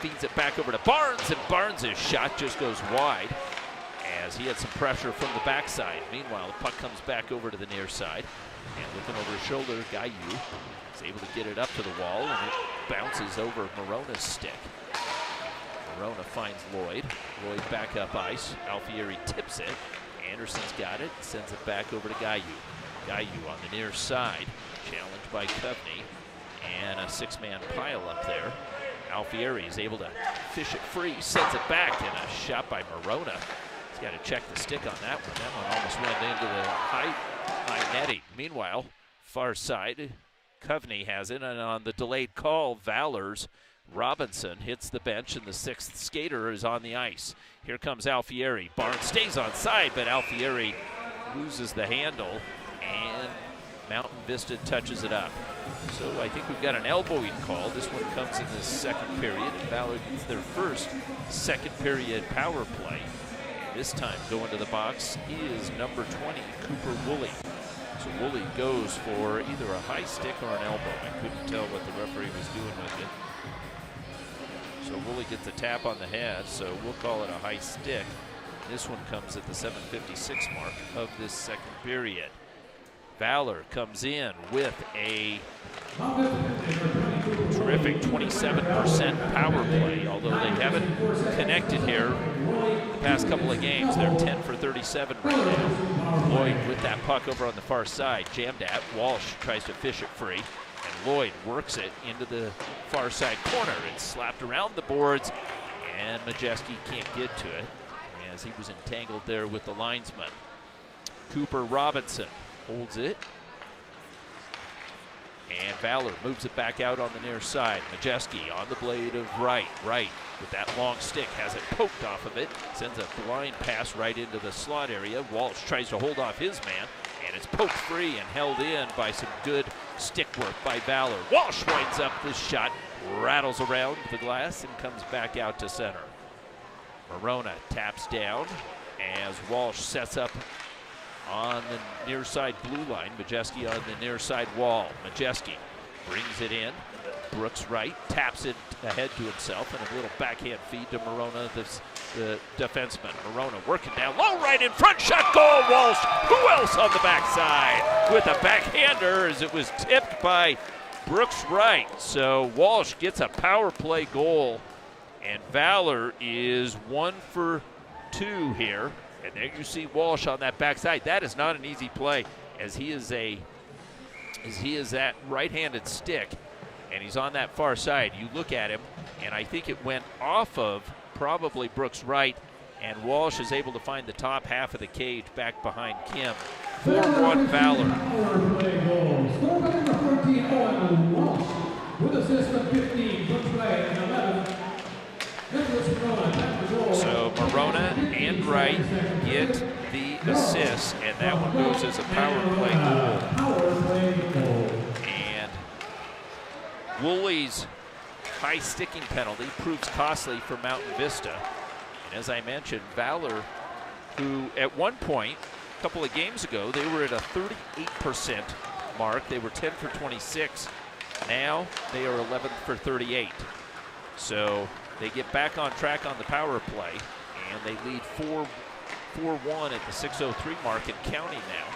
Speaker 3: feeds it back over to Barnes, and Barnes' shot just goes wide as he had some pressure from the backside. Meanwhile, the puck comes back over to the near side, and looking over his shoulder, Gayu is able to get it up to the wall, and it bounces over Morona's stick. Morona finds Lloyd. Lloyd back up ice. Alfieri tips it. Anderson's got it, sends it back over to Gayu. Gayu on the near side, challenged by Kovney, and a six-man pile up there. Alfieri is able to fish it free, sends it back, and a shot by Morona. He's got to check the stick on that one. That one almost went into the high netting. Meanwhile, far side, Kovney has it, and on the delayed call, Valor's Robinson hits the bench, and the sixth skater is on the ice. Here comes Alfieri. Barnes stays on side, but Alfieri loses the handle, and Mountain Vista touches it up. So I think we've got an elbowing call. This one comes in the second period, and Valor gets their first second period power play. And this time going to the box is number 20, Cooper Woolley. So Woolley goes for either a high stick or an elbow. I couldn't tell what the referee was doing with it. So Woolley gets a tap on the head, so we'll call it a high stick. This one comes at the 7:56 mark of this second period. Valor comes in with a terrific 27% power play, although they haven't connected here the past couple of games. They're 10 for 37 right now. Lloyd with that puck over on the far side, jammed at. Walsh tries to fish it free, and Lloyd works it into the far side corner. It's slapped around the boards, and Majeski can't get to it as he was entangled there with the linesman. Cooper Robinson holds it, And Valor moves it back out on the near side. Majeski on the blade of right with that long stick, has it poked off of it, sends a blind pass right into the slot area. Walsh tries to hold off his man, and it's poked free and held in by some good stick work by Valor. Walsh winds up this shot, rattles around the glass, and comes back out to center. Morona taps down as Walsh sets up on the near side blue line. Majeski on the near side wall. Majeski brings it in. Brooks right, taps it ahead to himself, and a little backhand feed to Morona, the defenseman. Morona working down low, right in front, shot, goal, Walsh. Who else on the backside with a backhander as it was tipped by Brooks right. So Walsh gets a power play goal, and Valor is 1 for 2 here. And there you see Walsh on that backside. That is not an easy play, as he is that right-handed stick, and he's on that far side. You look at him, and I think it went off of probably Brooks right, and Walsh is able to find the top half of the cage back behind Kim. 4-1 Valor.
Speaker 1: Power play goal. Score by number 14, Owen Walsh, with assist of 15, Brooks Wright, and 11.
Speaker 3: So Morona and Wright get the assist, and that one goes as a power play goal. And Woolley's high sticking penalty proves costly for Mountain Vista. And as I mentioned, Valor, who at one point, a couple of games ago, they were at a 38% mark. They were 10 for 26. Now they are 11 for 38. So they get back on track on the power play, and they lead 4-1 at the 6:03 mark and counting now.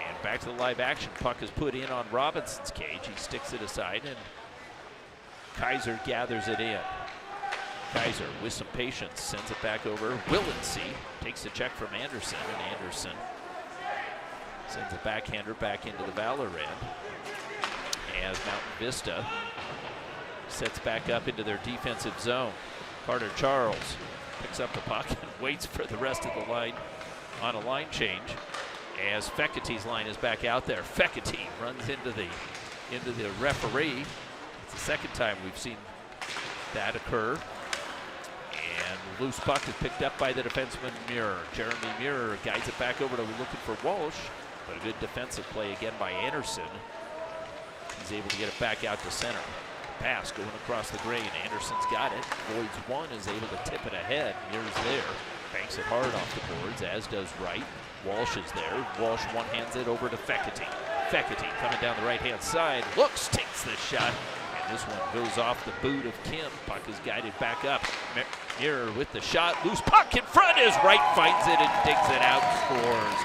Speaker 3: And back to the live action. Puck is put in on Robinson's cage. He sticks it aside, and Kaiser gathers it in. Kaiser, with some patience, sends it back over. Willency takes a check from Anderson, and Anderson sends a backhander back into the Valor end. As Mountain Vista sets back up into their defensive zone. Carter Charles picks up the puck and waits for the rest of the line on a line change, as Feckety's line is back out there. Fekety runs into the referee. It's the second time we've seen that occur. And loose puck is picked up by the defenseman Muir. Jeremy Muir guides it back over to looking for Walsh, but a good defensive play again by Anderson. He's able to get it back out to center. Pass going across the grain. Anderson's got it. Voids one, is able to tip it ahead. Muir's there. Banks it hard off the boards, as does Wright. Walsh is there. Walsh one-hands it over to Fekety. Fekety coming down the right-hand side. Looks, takes the shot. And this one goes off the boot of Kim. Puck is guided back up. Muir with the shot. Loose puck in front as Wright finds it and digs it out and scores.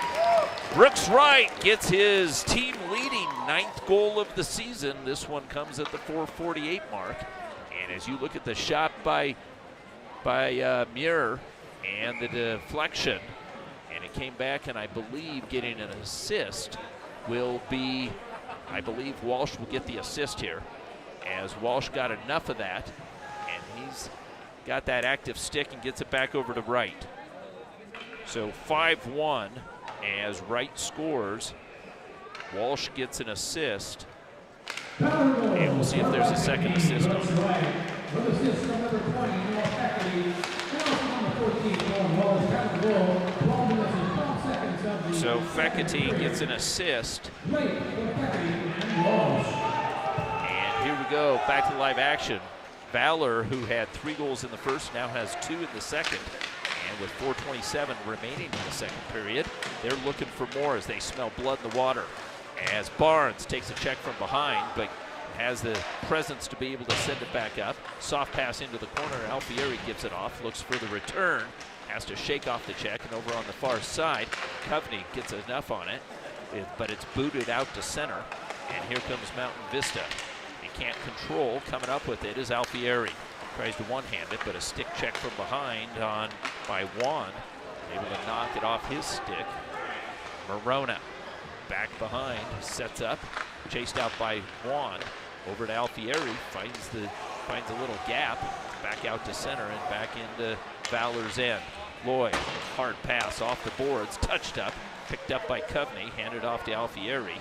Speaker 3: Brooks Wright gets his team-leading 9th goal of the season. This one comes at the 4:48 mark. And as you look at the shot by Muir and the deflection, and it came back, and I believe getting an assist will be, I believe Walsh will get the assist here, as Walsh got enough of that, and he's got that active stick and gets it back over to Wright. So 5-1. As Wright scores, Walsh gets an assist, and we'll see if there's a second assist on it. So Fekety gets an assist, and here we go, back to live action. Valor, who had 3 goals in the first, now has 2 in the second. And with 4:27 remaining in the second period, they're looking for more as they smell blood in the water. As Barnes takes a check from behind, but has the presence to be able to send it back up. Soft pass into the corner. Alfieri gives it off, looks for the return, has to shake off the check, and over on the far side, Coveney gets enough on it, but it's booted out to center. And here comes Mountain Vista. He can't control. Coming up with it is Alfieri. Tries to one-hand it, but a stick check from behind by Juan. Able to knock it off his stick. Morona back behind, sets up, chased out by Juan. Over to Alfieri, finds a little gap, back out to center and back into Valor's end. Lloyd, hard pass off the boards, touched up, picked up by Coveney, handed off to Alfieri.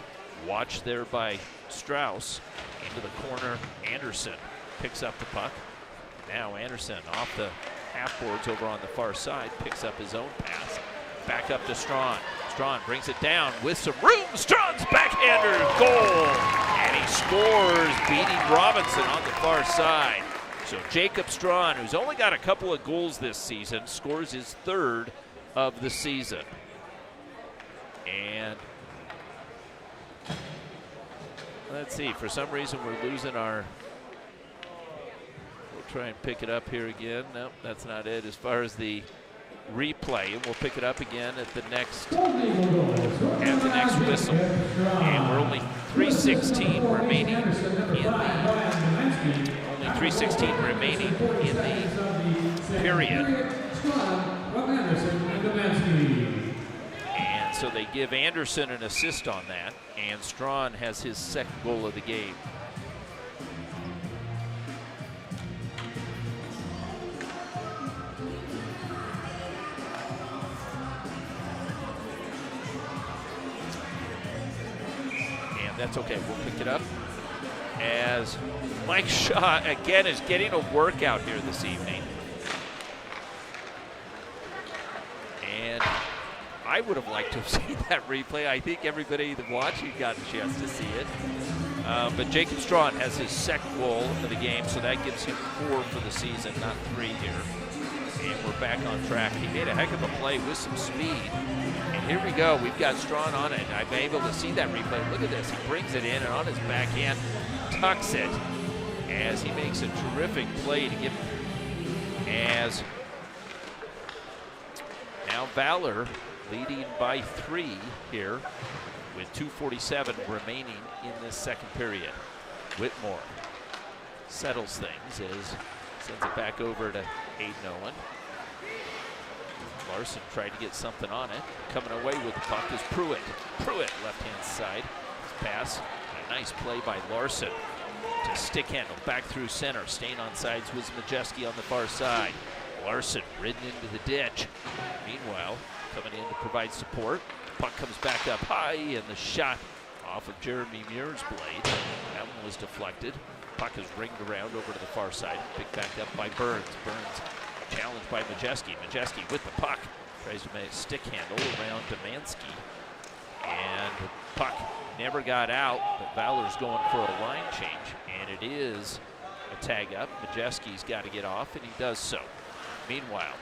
Speaker 3: Watched there by Strauss. Into the corner, Anderson picks up the puck. Now Anderson off the half boards over on the far side, picks up his own pass. Back up to Strawn. Strawn brings it down with some room. Strawn's backhander, goal! And he scores, beating Robinson on the far side. So Jacob Strawn, who's only got a couple of goals this season, scores his third of the season. And let's see, for some reason we're losing our, we'll try and pick it up here again. Nope, that's not it. As far as the replay, and we'll pick it up again at the next whistle. And we're only 3:16 remaining in the period. And so they give Anderson an assist on that, and Strawn has his second goal of the game. That's okay, we'll pick it up as Mike Shaw again is getting a workout here this evening. And I would have liked to have seen that replay. I think everybody that watching got a chance to see it. But Jacob Strawn has his second goal of the game, so that gives him 4 for the season, not 3 here. And we're back on track. He made a heck of a play with some speed. And here we go. We've got Strawn on it. I'm able to see that replay. Look at this. He brings it in and on his backhand tucks it as he makes a terrific play to give. As now Valor leading by 3 here with 2:47 remaining in this second period. Whitmore settles things as sends it back over to Aiden Owen. Larson tried to get something on it. Coming away with the puck is Pruitt. Pruitt, left-hand side. His pass, a nice play by Larson to stick handle back through center. Staying on sides was Majeski on the far side. Larson ridden into the ditch. Meanwhile, coming in to provide support. Puck comes back up high, and the shot off of Jeremy Muir's blade. That one was deflected. Puck is ringed around over to the far side. Picked back up by Burns. Burns challenged by Majeski. Majeski with the puck. Tries to make a stick handle around Demansky. And the puck never got out, but Valor's going for a line change. And it is a tag up. Majeski's got to get off, and he does so. Meanwhile,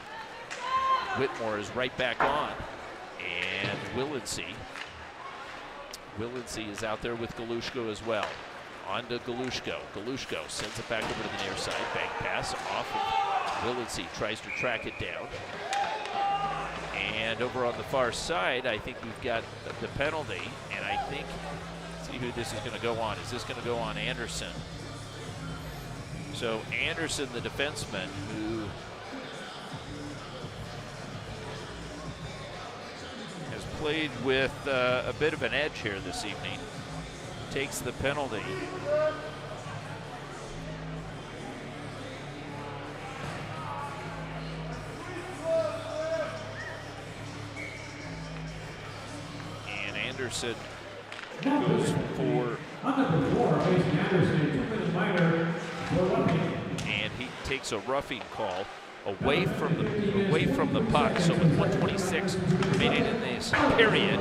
Speaker 3: Whitmore is right back on. And Willinsey is out there with Galushko as well. On to Galushko. Galushko sends it back over to the near side. Bank pass off of Willinsey. Tries to track it down. And over on the far side, I think we've got the penalty. And I think, let's see who this is going to go on. Is this going to go on Anderson? So Anderson, the defenseman, who has played with a bit of an edge here this evening, takes the penalty. And Anderson goes for, and he takes a roughing call away from the puck. So with 1:26 remaining in this period,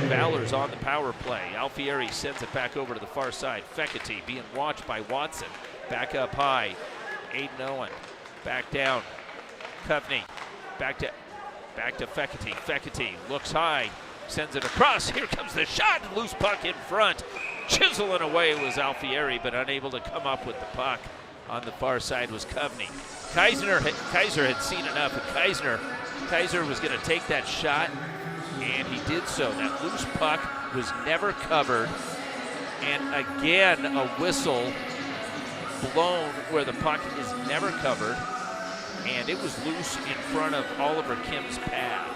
Speaker 3: Valor's on the power play. Alfieri sends it back over to the far side. Fekete being watched by Watson. Back up high. Aiden Owen. Back down. Kovney. Back to Fekete. Fekete looks high. Sends it across. Here comes the shot. Loose puck in front. Chiseling away was Alfieri, but unable to come up with the puck. On the far side was Kovney. Kaiser had seen enough, and Kaiser was going to take that shot, and he did so. That loose puck was never covered, and again a whistle blown where the puck is never covered, and it was loose in front of Oliver Kim's pad.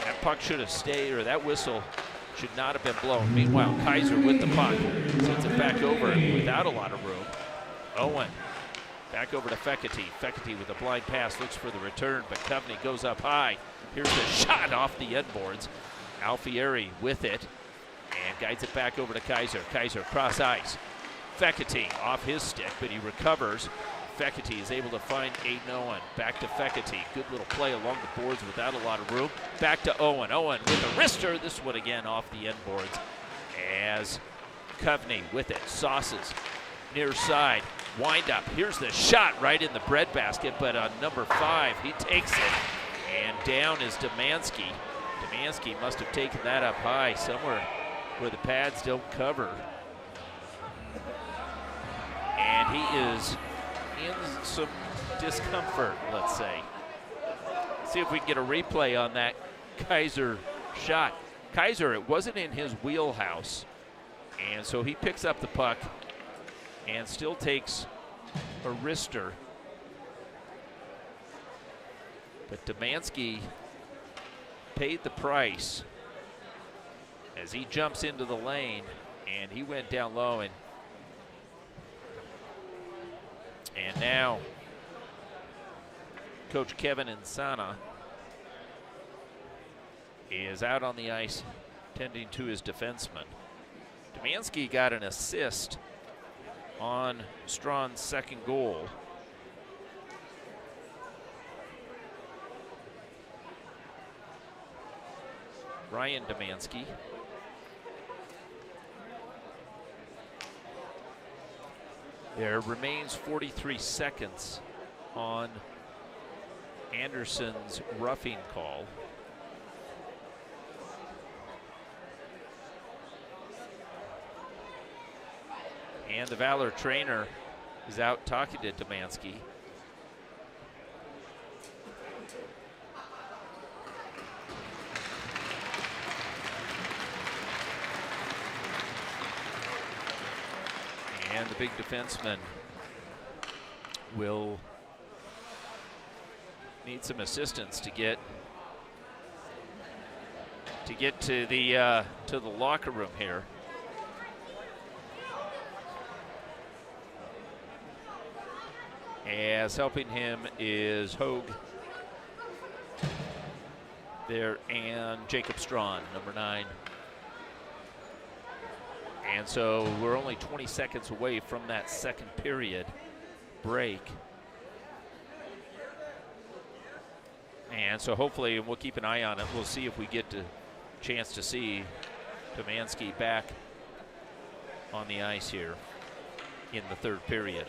Speaker 3: That puck should have stayed, or that whistle should not have been blown. Meanwhile, Kaiser with the puck sends it back over without a lot of room. Owen back over to Fekete. Fekete with a blind pass looks for the return, but Kovney goes up high. Here's the shot off the end boards. Alfieri with it, and guides it back over to Kaiser. Kaiser cross ice. Fekete off his stick, but he recovers. Fekete is able to find Aiden Owen. Back to Fekete. Good little play along the boards without a lot of room. Back to Owen. Owen with a wrister. This one again off the end boards. As Coveney with it. Sauces. Near side. Wind up. Here's the shot right in the breadbasket, but on number 5, he takes it. And down is Demansky. Demansky must have taken that up high somewhere where the pads don't cover. And he is in some discomfort, let's say. See if we can get a replay on that Kaiser shot. Kaiser, it wasn't in his wheelhouse, and so he picks up the puck and still takes a wrister. But Demansky paid the price as he jumps into the lane, and he went down low, and now Coach Kevin Insana is out on the ice tending to his defenseman. Demansky got an assist on Strawn's second goal. Ryan Demansky. There remains 43 seconds on Anderson's roughing call. And the Valor trainer is out talking to Demansky. And the big defenseman will need some assistance to get to the locker room here. As helping him is Hogue there and Jacob Strawn, number 9. And so we're only 20 seconds away from that second period break. And so hopefully, and we'll keep an eye on it, we'll see if we get a chance to see Demansky back on the ice here in the third period.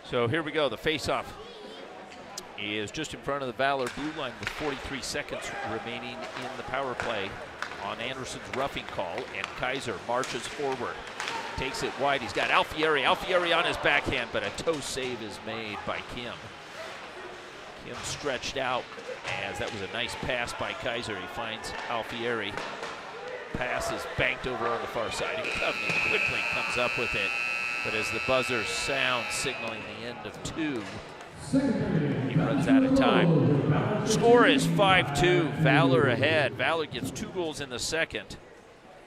Speaker 3: So here we go, the face-off is just in front of the Valor blue line with 43 seconds remaining in the power play on Anderson's roughing call, and Kaiser marches forward, takes it wide. He's got Alfieri on his backhand, but a toe save is made by Kim. Kim stretched out as that was a nice pass by Kaiser. He finds Alfieri. Pass is banked over on the far side, and Coveney quickly comes up with it. But as the buzzer sounds signaling the end of 2, he runs out of time. Score is 5-2, Valor ahead. Valor gets 2 goals in the second,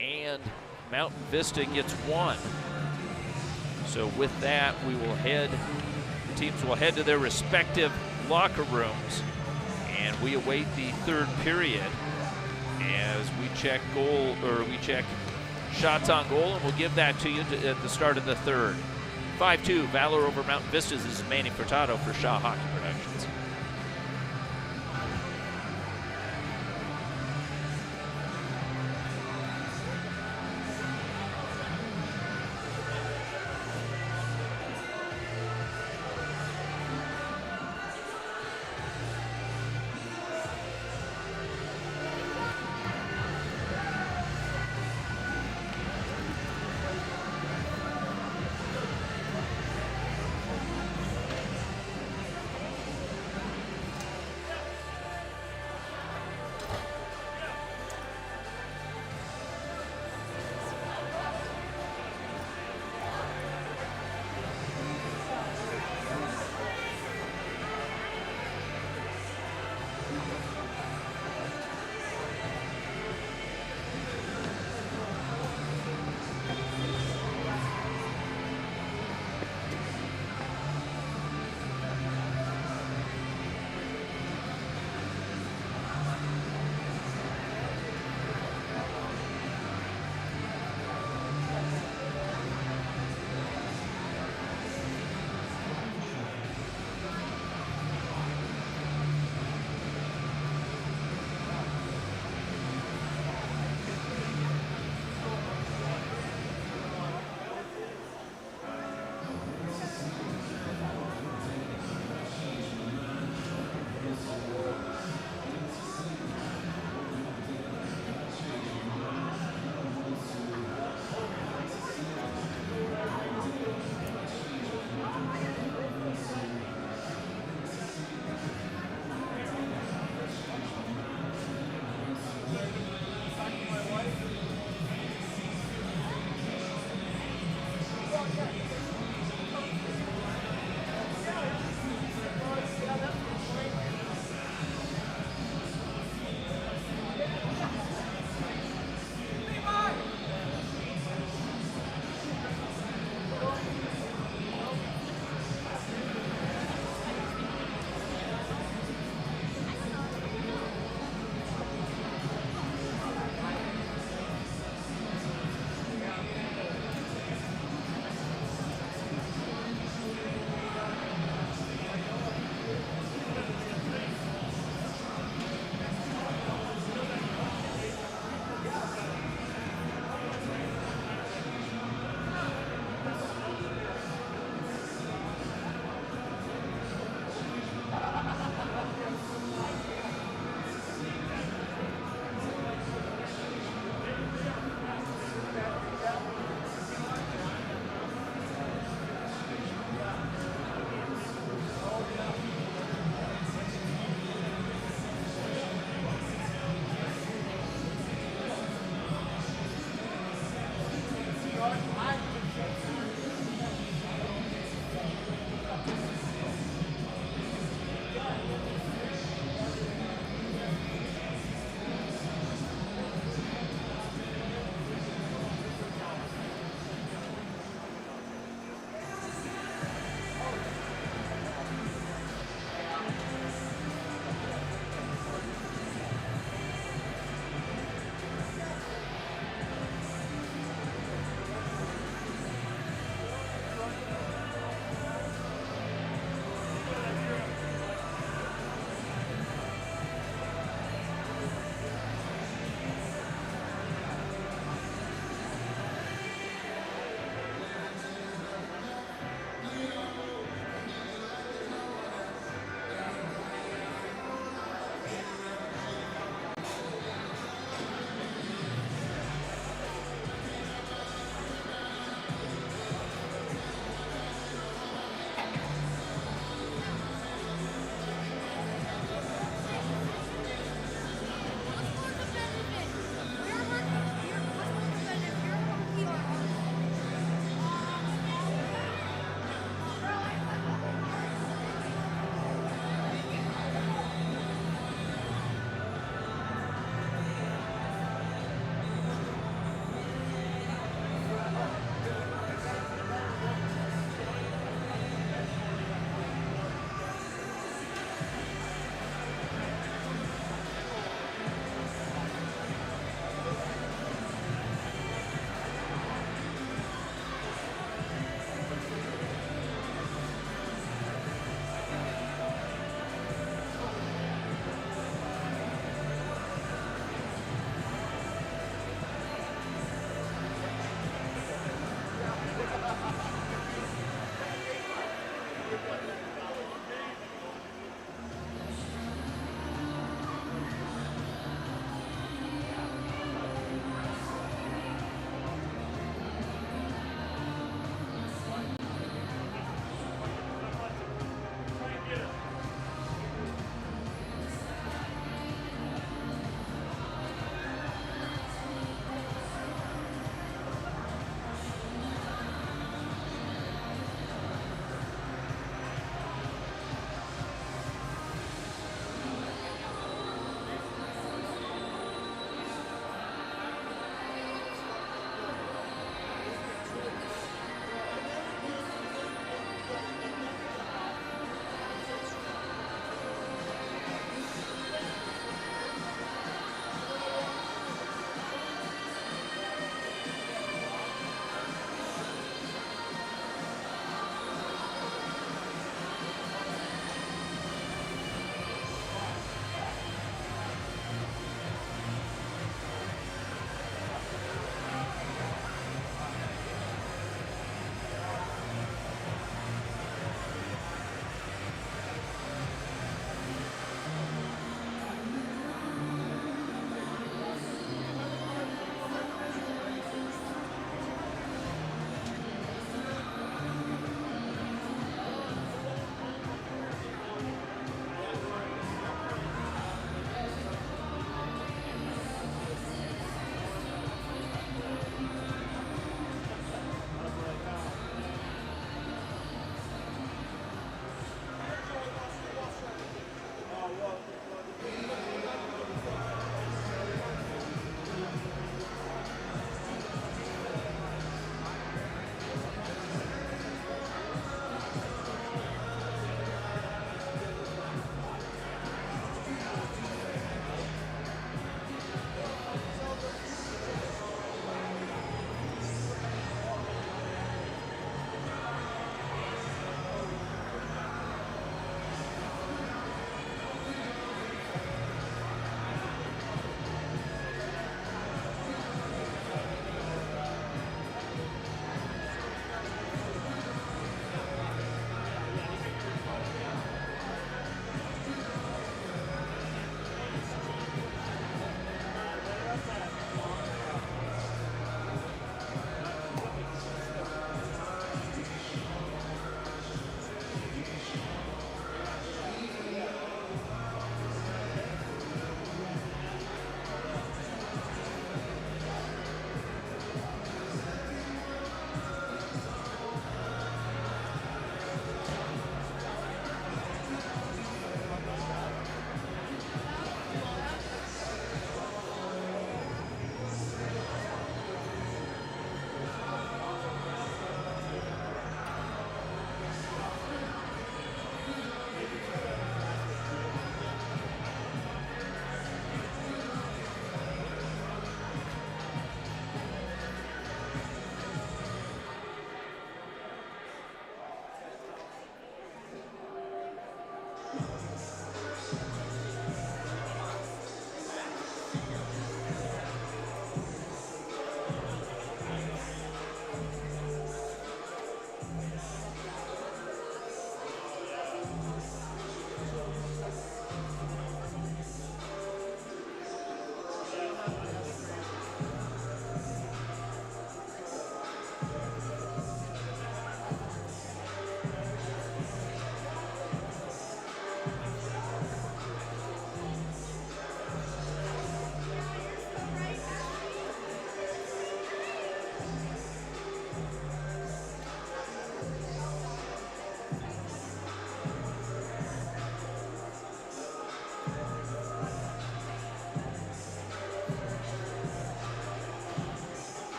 Speaker 3: and Mountain Vista gets 1. So with that, teams will head to their respective locker rooms, and we await the third period as we check shots on goal, and we'll give that to you at the start of the third. 5-2, Valor over Mountain Vistas. This is Manny Furtado for Shaw Hockey Productions.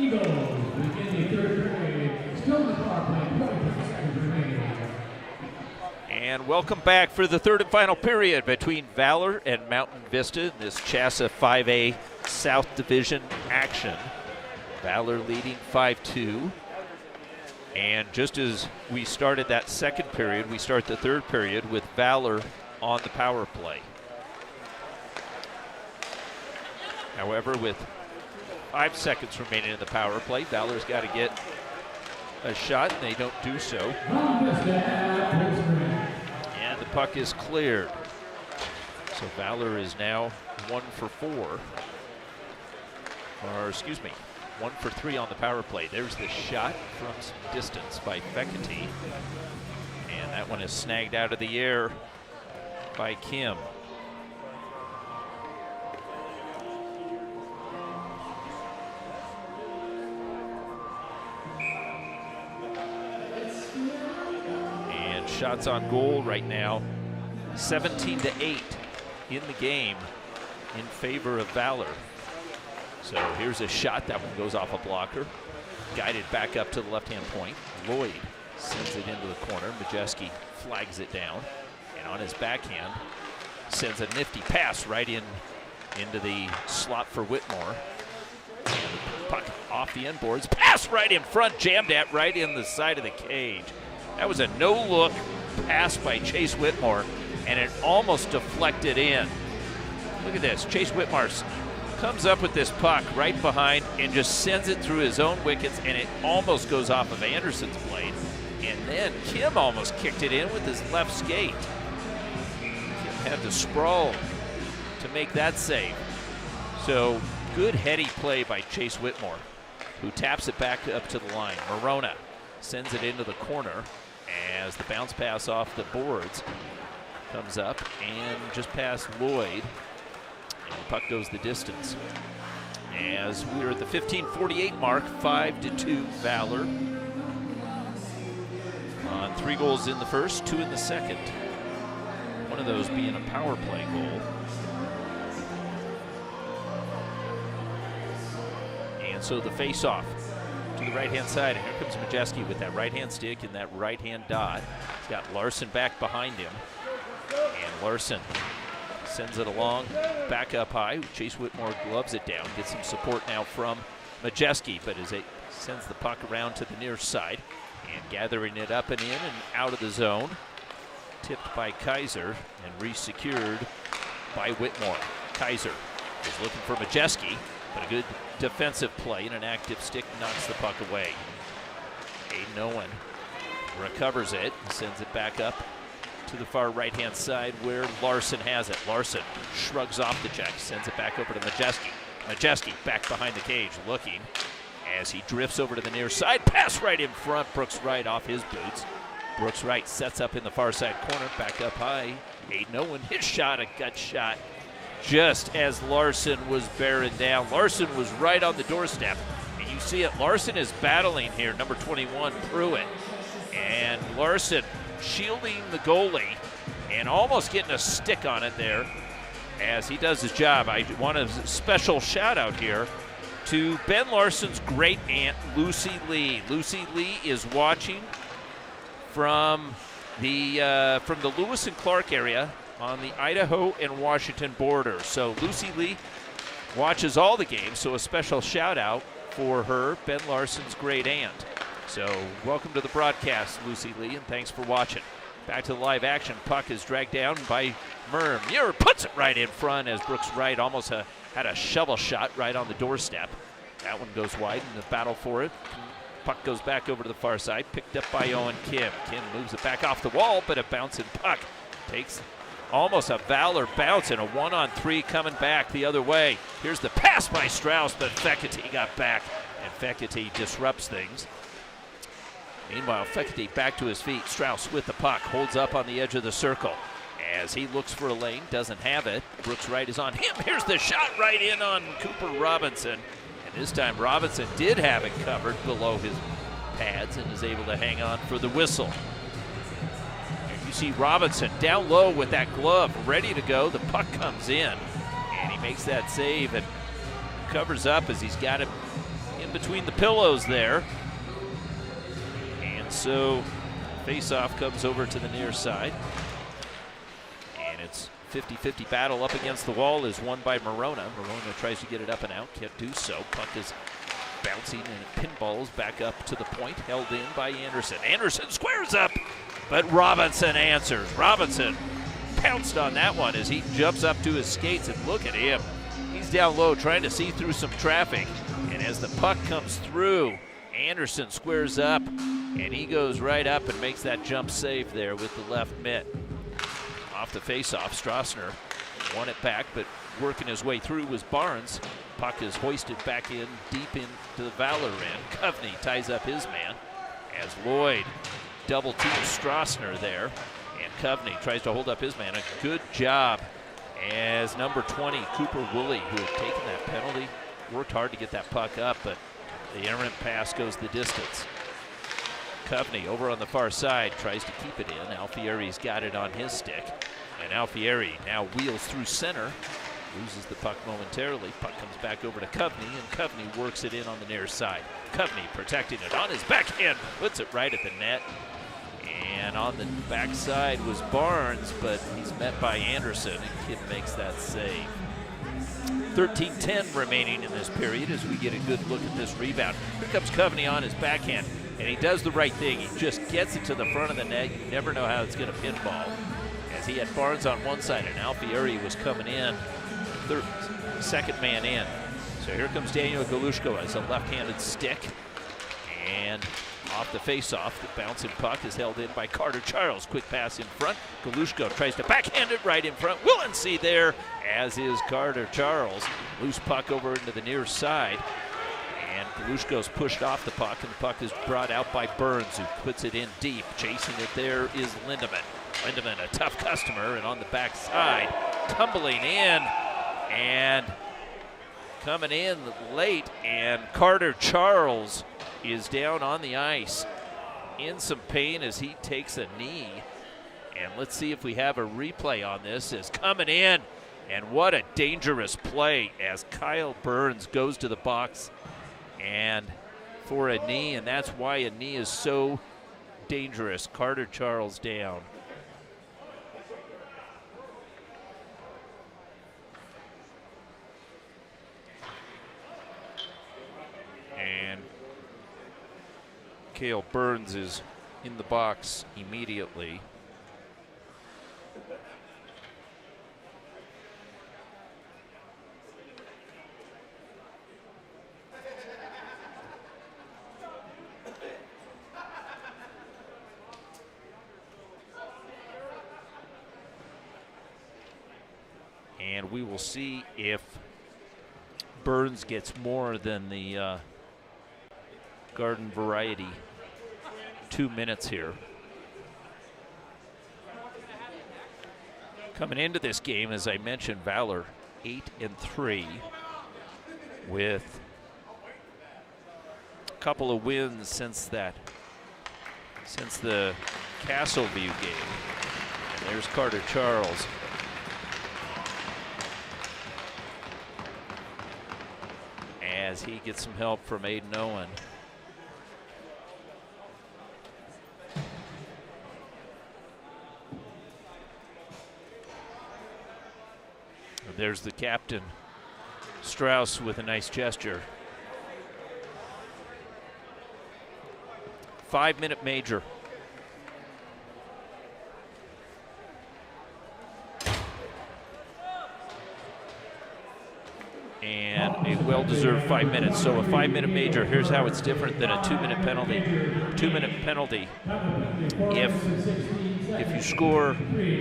Speaker 1: Eagles begin the third period. Still in the power play, 23 seconds remaining.
Speaker 3: And welcome back for the third and final period between Valor and Mountain Vista in this CHSAA 5A South Division action. Valor leading 5-2. And just as we started that second period, we start the third period with Valor on the power play. However, with 5 seconds remaining in the power play, Valor's got to get a shot, and they don't do so. And the puck is cleared. So Valor is now 1 for 4. Or, excuse me, 1 for 3 on the power play. There's the shot from some distance by Fekete. And that one is snagged out of the air by Kim. And shots on goal right now, 17-8 in the game in favor of Valor. So here's a shot. That one goes off a blocker. Guided back up to the left-hand point. Lloyd sends it into the corner. Majeski flags it down. And on his backhand, sends a nifty pass right into the slot for Whitmore. And the puck off the end boards. Pass right in front, jammed at right in the side of the cage. That was a no-look pass by Chase Whitmore, and it almost deflected in. Look at this. Chase Whitmore comes up with this puck right behind and just sends it through his own wickets, and it almost goes off of Anderson's blade. And then Kim almost kicked it in with his left skate. Kim had to sprawl to make that save. So good heady play by Chase Whitmore, who taps it back up to the line. Morona sends it into the corner as the bounce pass off the boards comes up and just past Lloyd. And the puck goes the distance. As we're at the 15:48 mark, 5-2 Valor. On 3 goals in the first, 2 in the second. One of those being a power play goal. And so the face-off to the right-hand side. And here comes Majeski with that right-hand stick and that right-hand dot. He's got Larson back behind him. And Larson sends it along, back up high. Chase Whitmore gloves it down, gets some support now from Majeski, but as it sends the puck around to the near side and gathering it up and in and out of the zone. Tipped by Kaiser and re-secured by Whitmore. Kaiser is looking for Majeski, but a good defensive play and an active stick knocks the puck away. Aiden Owen recovers it and sends it back up to the far right-hand side where Larson has it. Larson shrugs off the check, sends it back over to Majeski. Majeski back behind the cage looking as he drifts over to the near side. Pass right in front. Brooks Wright off his boots. Brooks Wright sets up in the far side corner, back up high. Aiden Owen, his shot, a gut shot, just as Larson was bearing down. Larson was right on the doorstep, and you see it. Larson is battling here, number 21, Pruitt. And Larson shielding the goalie and almost getting a stick on it there as he does his job. I want a special shout out here to Ben Larson's great aunt, Lucy Lee. Lucy Lee is watching from the Lewis and Clark area on the Idaho and Washington border. So Lucy Lee watches all the games, so a special shout out for her, Ben Larson's great aunt. So welcome to the broadcast, Lucy Lee, and thanks for watching. Back to the live action. Puck is dragged down by Murr. Muir puts it right in front as Brooks Wright almost had a shovel shot right on the doorstep. That one goes wide in the battle for it. Puck goes back over to the far side, picked up by Owen Kim. Kim moves it back off the wall, but a bouncing puck takes almost a Valor bounce and a 1-on-3 coming back the other way. Here's the pass by Strauss, but Fekete got back, and Fekete disrupts things. Meanwhile, Fekete back to his feet. Strauss with the puck, holds up on the edge of the circle. As he looks for a lane, doesn't have it. Brooks Wright is on him. Here's the shot right in on Cooper Robinson. And this time Robinson did have it covered below his pads and is able to hang on for the whistle. And you see Robinson down low with that glove, ready to go. The puck comes in, and he makes that save and covers up as he's got him in in between the pillows there. And so face-off comes over to the near side. And it's 50-50 battle up against the wall is won by Morona. Morona tries to get it up and out, can't do so. Puck is bouncing and it pinballs back up to the point, held in by Anderson. Anderson squares up, but Robinson answers. Robinson pounced on that one as he jumps up to his skates, and look at him. He's down low trying to see through some traffic, and as the puck comes through, Anderson squares up, and he goes right up and makes that jump save there with the left mitt. Off the face-off, Strassner won it back, but working his way through was Barnes. Puck is hoisted back in, deep into the Valor end. Coveney ties up his man as Lloyd double-teams Strassner there. And Coveney tries to hold up his man. A good job as number 20, Cooper Woolley, who had taken that penalty, worked hard to get that puck up, but the errant pass goes the distance. Coveney over on the far side tries to keep it in. Alfieri's got it on his stick. And Alfieri now wheels through center, loses the puck momentarily. Puck comes back over to Coveney, and Coveney works it in on the near side. Coveney protecting it on his backhand, puts it right at the net. And on the backside was Barnes, but he's met by Anderson, and Kidd makes that save. 13:10 remaining in this period as we get a good look at this rebound. Here comes Coveney on his backhand, and he does the right thing. He just gets it to the front of the net. You never know how it's going to pinball. As he had Barnes on one side and Alfieri was coming in, second man in. So here comes Daniel Galushko as a left-handed stick. And off the face-off, the bouncing puck is held in by Carter Charles. Quick pass in front. Galushko tries to backhand it right in front. Willinsey there, as is Carter Charles. Loose puck over into the near side. And Galushko's pushed off the puck, and the puck is brought out by Burns, who puts it in deep. Chasing it there is Lindemann. Lindemann, a tough customer, and on the backside, tumbling in and coming in late, and Carter Charles is down on the ice in some pain as he takes a knee. And let's see if we have a replay on this. Is coming in, and what a dangerous play as Kyle Burns goes to the box and for a knee, and that's why a knee is so dangerous. Carter Charles down. And Cale Burns is in the box immediately. And we will see if Burns gets more than the Garden Variety 2 minutes here. Coming into this game, as I mentioned, Valor 8-3 with a couple of wins since the Castleview game. And there's Carter Charles. As he gets some help from Aiden Owen. There's the captain, Strauss, with a nice gesture. 5-minute major. And a well-deserved 5 minutes. So a 5-minute major, here's how it's different than a 2-minute penalty. 2-minute penalty, if you score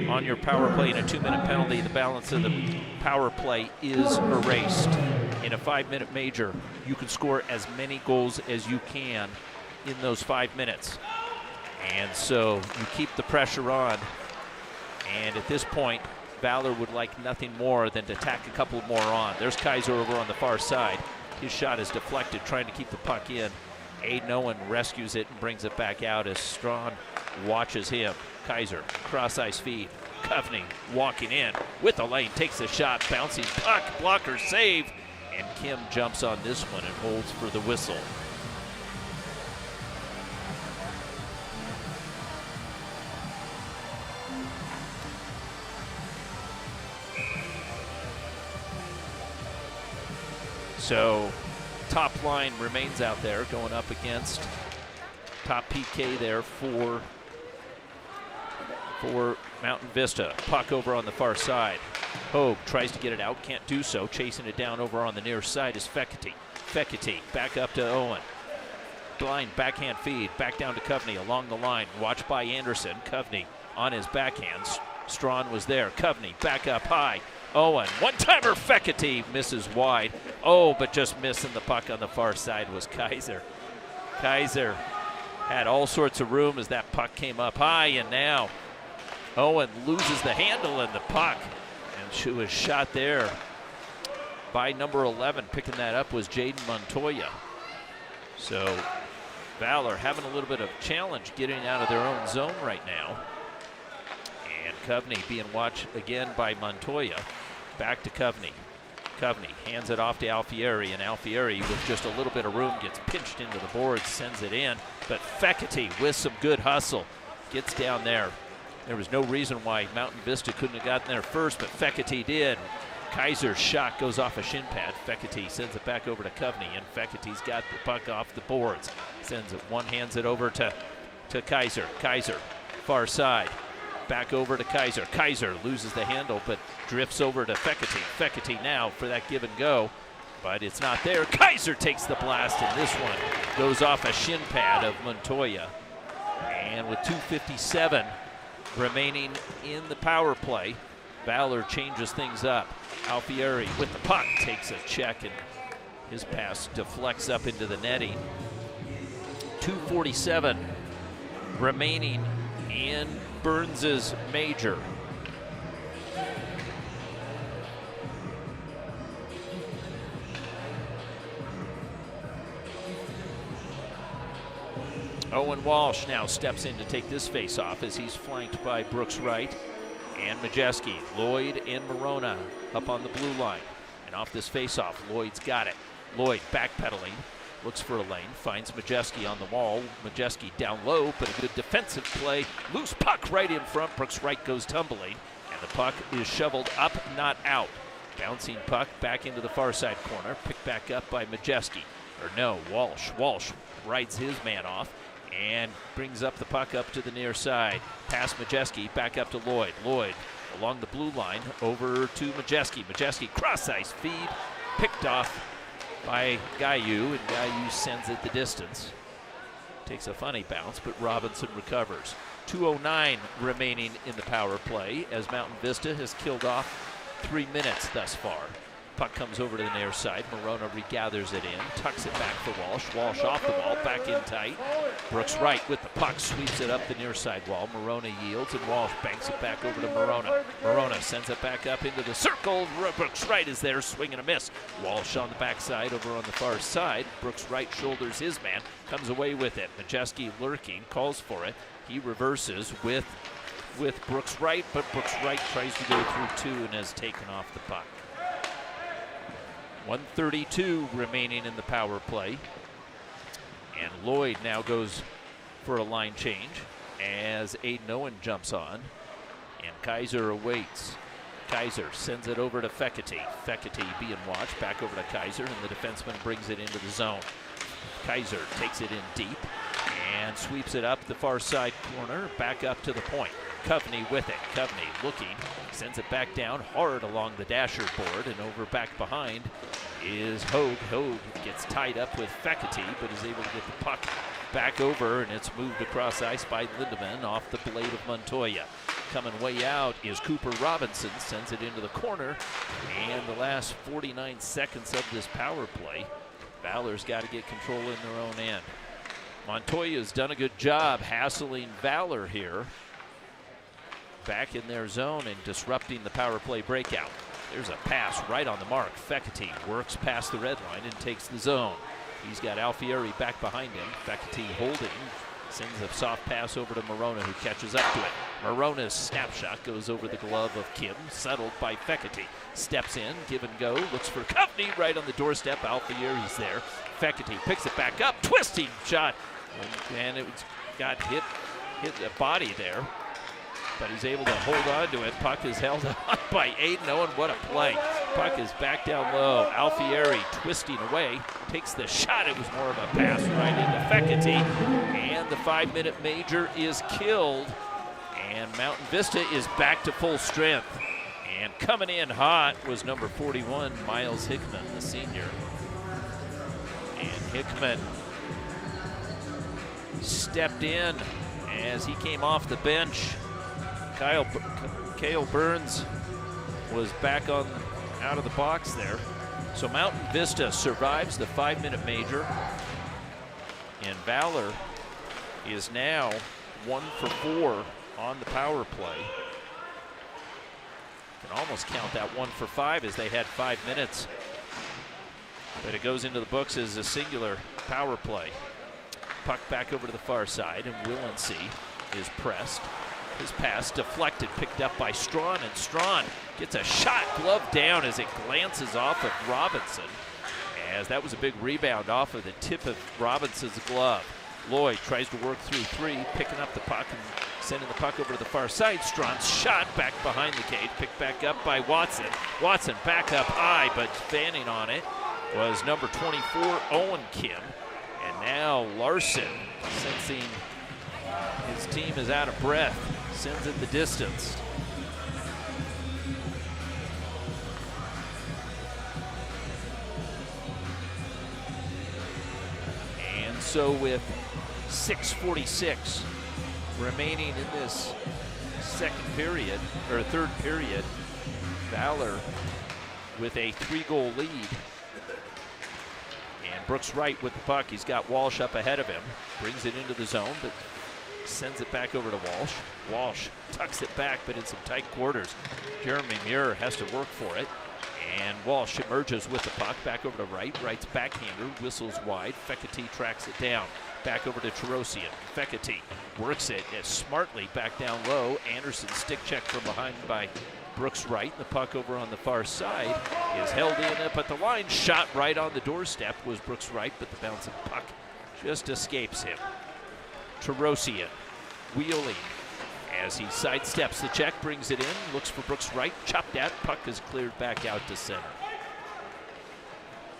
Speaker 3: on your power play in a 2-minute penalty, the balance of the power play is erased. In a 5-minute major, you can score as many goals as you can in those 5 minutes. And so you keep the pressure on. And at this point, Valor would like nothing more than to tack a couple more on. There's Kaiser over on the far side. His shot is deflected, trying to keep the puck in. Aiden Owen rescues it and brings it back out as Strawn watches him. Kaiser, cross-ice feed. Coveney walking in with the lane, takes the shot, bouncing puck, blocker save, And Kim jumps on this one and holds for the whistle. So top line remains out there going up against top PK there for Mountain Vista. Puck over on the far side. Hogue tries to get it out, can't do so. Chasing it down over on the near side is Fekete. Fekete back up to Owen. Blind backhand feed, back down to Coveney along the line. Watched by Anderson. Coveney on his backhand. Strawn was there. Coveney back up high. Owen, one-timer. Fekete misses wide. Oh, but just missing the puck on the far side was Kaiser. Kaiser had all sorts of room as that puck came up high, and now Owen loses the handle and the puck. And she was shot there by number 11. Picking that up was Jaden Montoya. So Valor having a little bit of challenge getting out of their own zone right now. And Coveney being watched again by Montoya. Back to Coveney. Coveney hands it off to Alfieri, and Alfieri with just a little bit of room gets pinched into the boards, sends it in. But Fekete with some good hustle gets down there. There was no reason why Mountain Vista couldn't have gotten there first, but Fekete did. Kaiser's shot goes off a shin pad. Fekete sends it back over to Coveney, and Fekete's got the puck off the boards. Sends it, hands it over to Kaiser. Kaiser, far side. Back over to Kaiser. Kaiser loses the handle, but drifts over to Fekete. Fekete now for that give and go, but it's not there. Kaiser takes the blast, and this one goes off a shin pad of Montoya. And with 2:57 remaining in the power play, Valor changes things up. Alfieri with the puck takes a check, and his pass deflects up into the netting. 2:47 remaining in Burns's major. Owen Walsh now steps in to take this face-off as he's flanked by Brooks Wright and Majeski. Lloyd and Morona up on the blue line. And off this face-off, Lloyd's got it. Lloyd backpedaling, looks for a lane, finds Majeski on the wall. Majeski down low, but a good defensive play. Loose puck right in front. Brooks Wright goes tumbling, and the puck is shoveled up, not out. Bouncing puck back into the far side corner, picked back up by Majeski. Or no, Walsh. Walsh rides his man off and brings up the puck up to the near side. Past Majeski, back up to Lloyd. Lloyd along the blue line, over to Majeski. Majeski cross-ice feed, picked off by Gayu, and Gayu sends it the distance. Takes a funny bounce, but Robinson recovers. 2:09 remaining in the power play as Mountain Vista has killed off 3 minutes thus far. Puck comes over to the near side. Morona regathers it in, tucks it back for Walsh. Walsh off the wall, back in tight. Brooks Wright with the puck, sweeps it up the near side wall. Morona yields, and Walsh banks it back over to Morona. Morona sends it back up into the circle. Brooks Wright is there, swing and a miss. Walsh on the backside over on the far side. Brooks Wright shoulders his man, comes away with it. Majeski lurking, calls for it. He reverses with Brooks Wright, but Brooks Wright tries to go through two and has taken off the puck. 1:32 remaining in the power play. And Lloyd now goes for a line change as Aiden Owen jumps on. And Kaiser awaits. Kaiser sends it over to Fekete. Fekete being watched, back over to Kaiser, and the defenseman brings it into the zone. Kaiser takes it in deep and sweeps it up the far side corner, back up to the point. Coveney with it. Coveney looking, sends it back down hard along the dasher board, and over back behind is Hogue. Hogue gets tied up with Fekete, but is able to get the puck back over, and it's moved across ice by Lindemann off the blade of Montoya. Coming way out is Cooper Robinson, sends it into the corner, and the last 49 seconds of this power play, Valor's got to get control in their own end. Montoya's done a good job hassling Valor here, back in their zone and disrupting the power play breakout. There's a pass right on the mark. Fekete works past the red line and takes the zone. He's got Alfieri back behind him. Fekete holding, sends a soft pass over to Morona, who catches up to it. Morona's snapshot goes over the glove of Kim, settled by Fekete. Steps in, give and go, looks for Kovney right on the doorstep. Alfieri's there. Fekete picks it back up, twisting shot, and it got hit the body there. But he's able to hold on to it. Puck is held on by Aiden Owen. What a play. Puck is back down low. Alfieri twisting away, takes the shot. It was more of a pass right into Fekete. And the 5-minute major is killed. And Mountain Vista is back to full strength. And coming in hot was number 41, Miles Hickman, the senior. And Hickman stepped in as he came off the bench. Cale Burns was back out of the box there. So Mountain Vista survives the 5-minute major. And Valor is now 1 for 4 on the power play. Can almost count that 1 for 5 as they had 5 minutes. But it goes into the books as a singular power play. Puck back over to the far side, and Willency is pressed. His pass deflected, picked up by Strawn, and Strawn gets a shot, glove down as it glances off of Robinson, as that was a big rebound off of the tip of Robinson's glove. Lloyd tries to work through 3, picking up the puck and sending the puck over to the far side. Strawn's shot back behind the cage, picked back up by Watson. Watson back up high, but fanning on it was number 24, Owen Kim. And now Larson, sensing his team is out of breath, sends it the distance. And so with 6:46 remaining in this third period, Valor with a 3-goal lead. And Brooks Wright with the puck. He's got Walsh up ahead of him. Brings it into the zone, but sends it back over to Walsh. Walsh tucks it back, but in some tight quarters. Jeremy Muir has to work for it. And Walsh emerges with the puck back over to Wright. Wright's backhander whistles wide. Fekete tracks it down. Back over to Tarosian. Fekete works it smartly back down low. Anderson stick check from behind by Brooks Wright. The puck over on the far side is held in up at the line. Shot right on the doorstep was Brooks Wright, but the bouncing puck just escapes him. Tarosian wheeling as he sidesteps the check, brings it in, looks for Brooks Wright, chopped at, puck is cleared back out to center.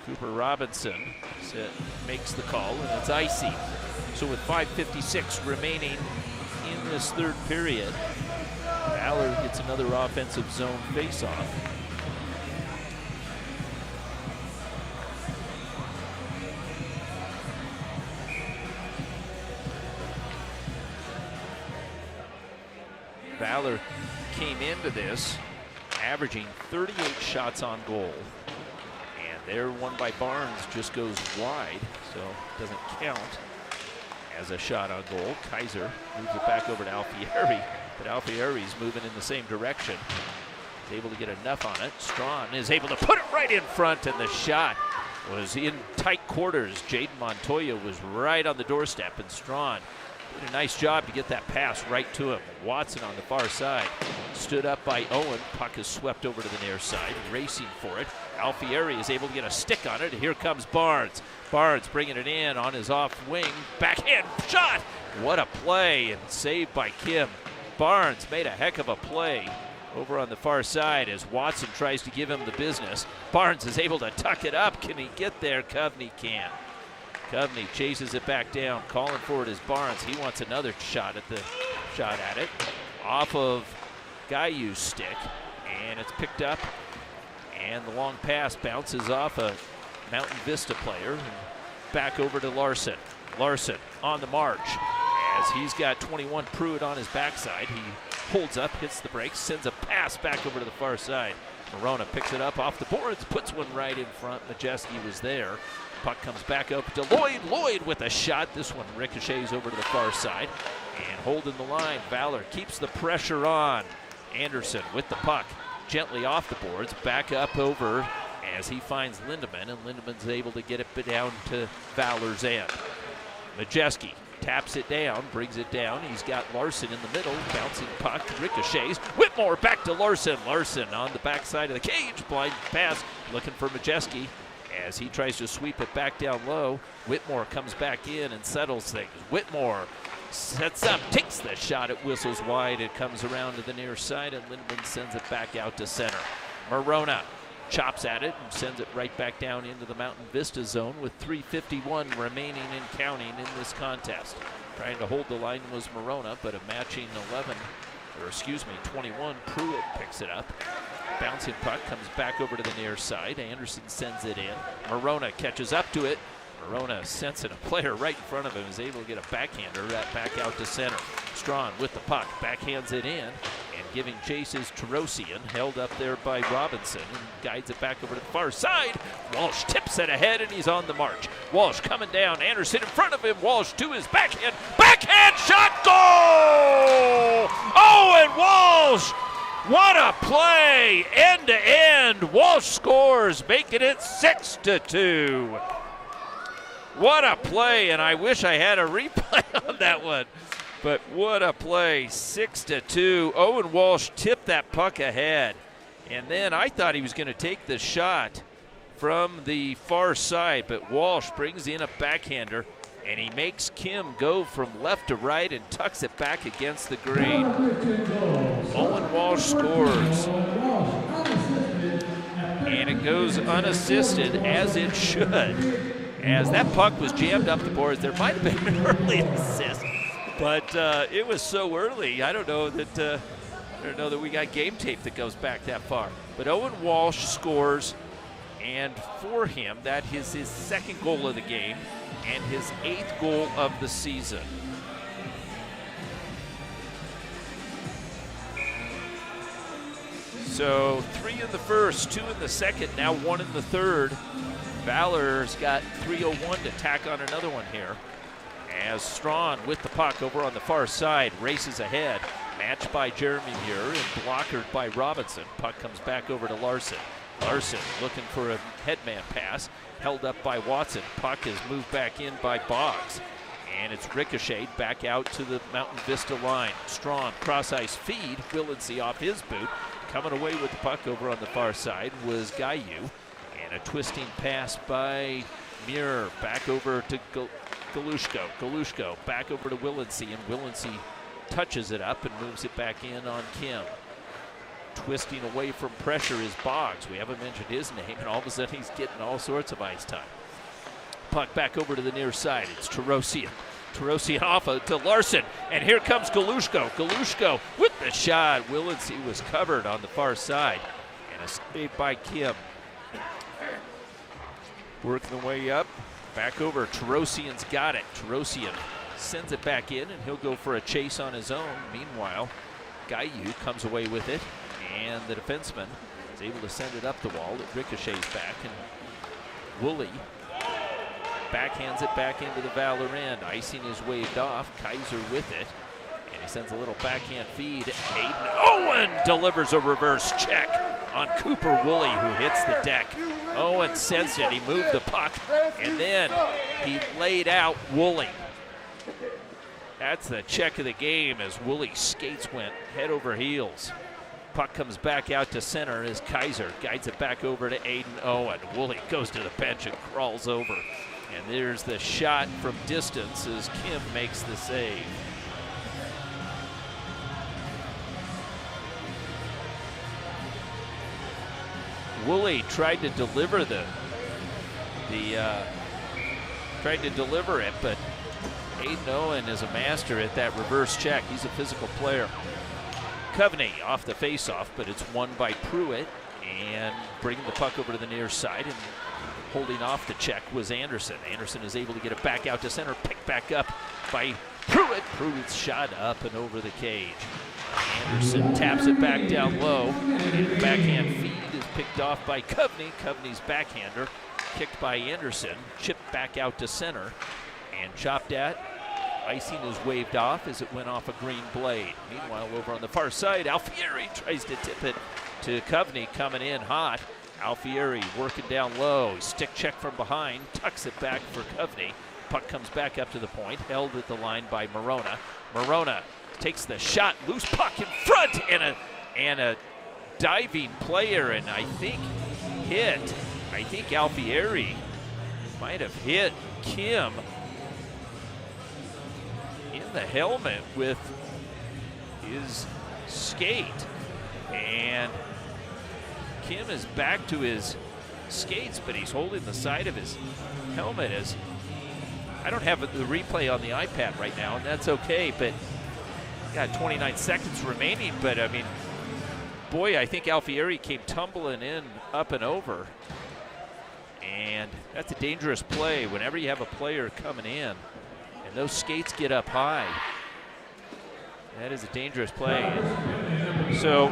Speaker 3: Cooper Robinson makes the call, and it's icy. So with 5:56 remaining in this third period, Valor gets another offensive zone faceoff. Valor came into this averaging 38 shots on goal. And their one by Barnes just goes wide, so doesn't count as a shot on goal. Kaiser moves it back over to Alfieri, but Alfieri's moving in the same direction. He's able to get enough on it. Strawn is able to put it right in front, and the shot was in tight quarters. Jaden Montoya was right on the doorstep, and Strawn did a nice job to get that pass right to him. Watson on the far side, stood up by Owen. Puck is swept over to the near side, racing for it. Alfieri is able to get a stick on it. Here comes Barnes. Barnes bringing it in on his off wing. Backhand shot. What a play, and saved by Kim. Barnes made a heck of a play over on the far side as Watson tries to give him the business. Barnes is able to tuck it up. Can he get there? Kovney can. Kovney chases it back down. Calling for it is Barnes. He wants another shot at it. Off of Guyu's stick, and it's picked up. And the long pass bounces off a Mountain Vista player. Back over to Larson. Larson on the march as he's got 21 Pruitt on his backside. He holds up, hits the brakes, sends a pass back over to the far side. Morona picks it up off the boards, puts one right in front. Majeski was there. Puck comes back up to Lloyd. Lloyd with a shot. This one ricochets over to the far side. And holding the line, Valor keeps the pressure on. Anderson with the puck, gently off the boards, back up over as he finds Lindemann, and Lindeman's able to get it down to Valor's end. Majeski taps it down, brings it down. He's got Larson in the middle, bouncing puck, ricochets. Whitmore back to Larson. Larson on the backside of the cage, blind pass, looking for Majeski as he tries to sweep it back down low. Whitmore comes back in and settles things. Whitmore sets up, takes the shot, it whistles wide, it comes around to the near side, and Lindman sends it back out to center. Morona chops at it and sends it right back down into the Mountain Vista zone with 3:51 remaining and counting in this contest. Trying to hold the line was Morona, but a matching 21, Pruitt picks it up. Bouncing puck comes back over to the near side. Anderson sends it in. Morona catches up to it. Morona sensing a player right in front of him, is able to get a backhander back out to center. Strawn with the puck, backhands it in, and giving chase is Terosian, held up there by Robinson, and guides it back over to the far side. Walsh tips it ahead, and he's on the march. Walsh coming down, Anderson in front of him. Walsh to his backhand shot, goal! Owen Walsh! What a play, end to end. Walsh scores, making it 6-2. What a play, and I wish I had a replay on that one. But what a play, 6-2. Owen Walsh tipped that puck ahead. And then I thought he was going to take the shot from the far side, but Walsh brings in a backhander, and he makes Kim go from left to right and tucks it back against the green. Owen Walsh scores. And it goes unassisted, as it should. As that puck was jammed up the boards, there might have been an early assist, but it was so early. I don't know that we got game tape that goes back that far. But Owen Walsh scores, and for him, that is his second goal of the game and his 8th goal of the season. So 3 in the first, 2 in the second, now 1 in the third. Valor's got 3:01 to tack on another one here. As Strawn with the puck over on the far side races ahead. Matched by Jeremy Muir and blockered by Robinson. Puck comes back over to Larson. Larson looking for a headman pass. Held up by Watson. Puck is moved back in by Boggs. And it's ricocheted back out to the Mountain Vista line. Strawn cross-ice feed. Willinsey off his boot. Coming away with the puck over on the far side was Gayu. And a twisting pass by Muir back over to Galushko. Galushko back over to Willinsey, and Willinsey touches it up and moves it back in on Kim. Twisting away from pressure is Boggs. We haven't mentioned his name, and all of a sudden he's getting all sorts of ice time. Puck back over to the near side. It's Terosian. Terosian off to Larson, and here comes Galushko. Galushko with the shot. Willinsey was covered on the far side, and a save by Kim. Working the way up, back over. Terosian's got it. Terosian sends it back in, and he'll go for a chase on his own. Meanwhile, Gayu comes away with it, and the defenseman is able to send it up the wall. It ricochets back, and Woolley backhands it back into the Valor end. Icing is waved off. Kaiser with it, and he sends a little backhand feed. Aiden Owen delivers a reverse check on Cooper Woolley, who hits the deck. Owen sensed it. He moved the puck, and then he laid out Woolley. That's the check of the game as Woolley skates went head over heels. Puck comes back out to center as Kaiser guides it back over to Aiden Owen. Woolley goes to the bench and crawls over. And there's the shot from distance as Kim makes the save. Woolley tried to deliver it, but Aiden Owen is a master at that reverse check. He's a physical player. Coveney off the faceoff, but it's won by Pruitt, and bringing the puck over to the near side and holding off the check was Anderson. Anderson is able to get it back out to center, picked back up by Pruitt. Pruitt's shot up and over the cage. Anderson taps it back down low, and the backhand feed is picked off by Coveney. Coveney's backhander kicked by Anderson, chipped back out to center, and chopped at. Icing is waved off as it went off a green blade. Meanwhile, over on the far side, Alfieri tries to tip it to Coveney, coming in hot. Alfieri working down low, stick check from behind, tucks it back for Coveney, Puck comes back up to the point, held at the line by Morona. Morona takes the shot, loose puck in front, and a diving player, and I think Alfieri might have hit Kim in the helmet with his skate, and Kim is back to his skates, but he's holding the side of his helmet. As I don't have the replay on the iPad right now, and that's okay, but got 29 seconds remaining. But I mean, boy, I think Alfieri came tumbling in up and over, and that's a dangerous play whenever you have a player coming in and those skates get up high. That is a dangerous play. So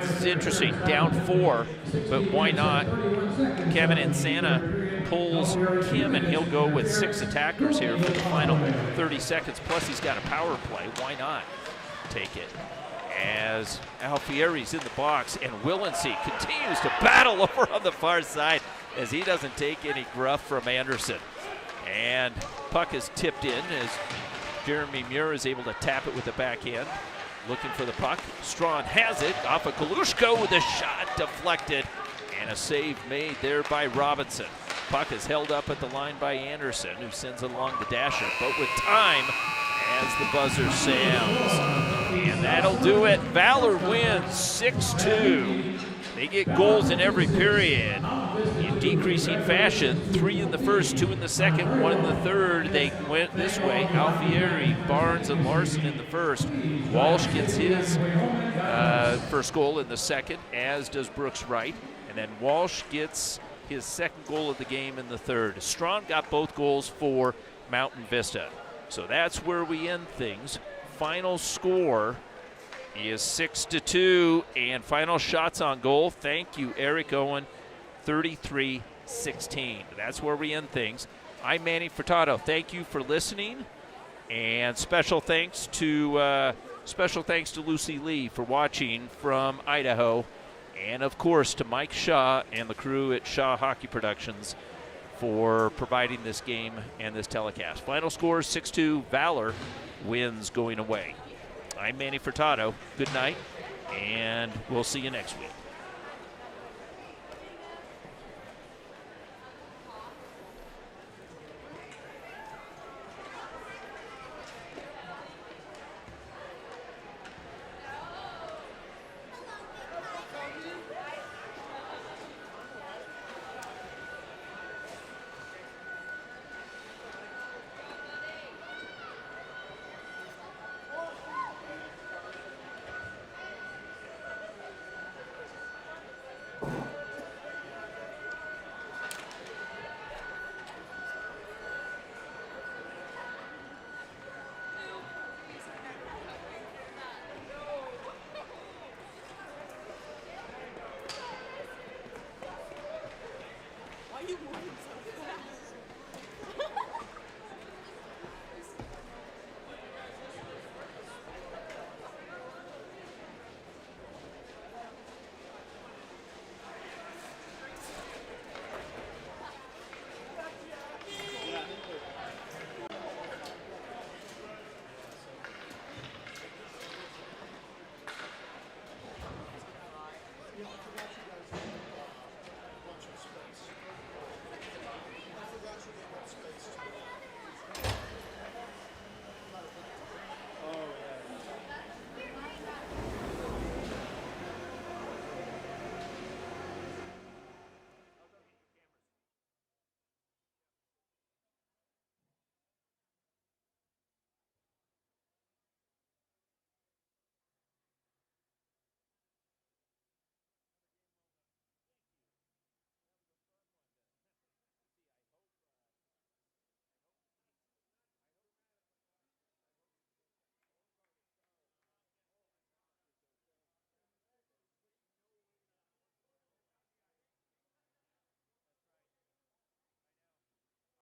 Speaker 3: it's interesting, down 4, but why not? Kevin Insana pulls Kim, and he'll go with 6 attackers here for the final 30 seconds. Plus, he's got a power play. Why not take it? As Alfieri's in the box, and Willency continues to battle over on the far side as he doesn't take any gruff from Anderson. And puck is tipped in as Jeremy Muir is able to tap it with the backhand. Looking for the puck. Strawn has it off of Kalushko with a shot deflected, and a save made there by Robinson. Puck is held up at the line by Anderson, who sends it along the dasher, but with time as the buzzer sounds. And that'll do it. Valor wins 6-2. They get goals in every period in decreasing fashion. 3 in the first, 2 in the second, 1 in the third. They went this way. Alfieri, Barnes, and Larson in the first. Walsh gets his first goal in the second, as does Brooks Wright. And then Walsh gets his second goal of the game in the third. Strawn got both goals for Mountain Vista. So that's where we end things. Final score is 6-2, and final shots on goal. Thank you, Eric Owen, 33-16. That's where we end things. I'm Manny Furtado. Thank you for listening, and special thanks to Lucy Lee for watching from Idaho, and of course to Mike Shaw and the crew at Shaw Hockey Productions for providing this game and this telecast. Final score 6-2. Valor wins going away. I'm Manny Furtado. Good night, and we'll see you next week.
Speaker 4: Yeah.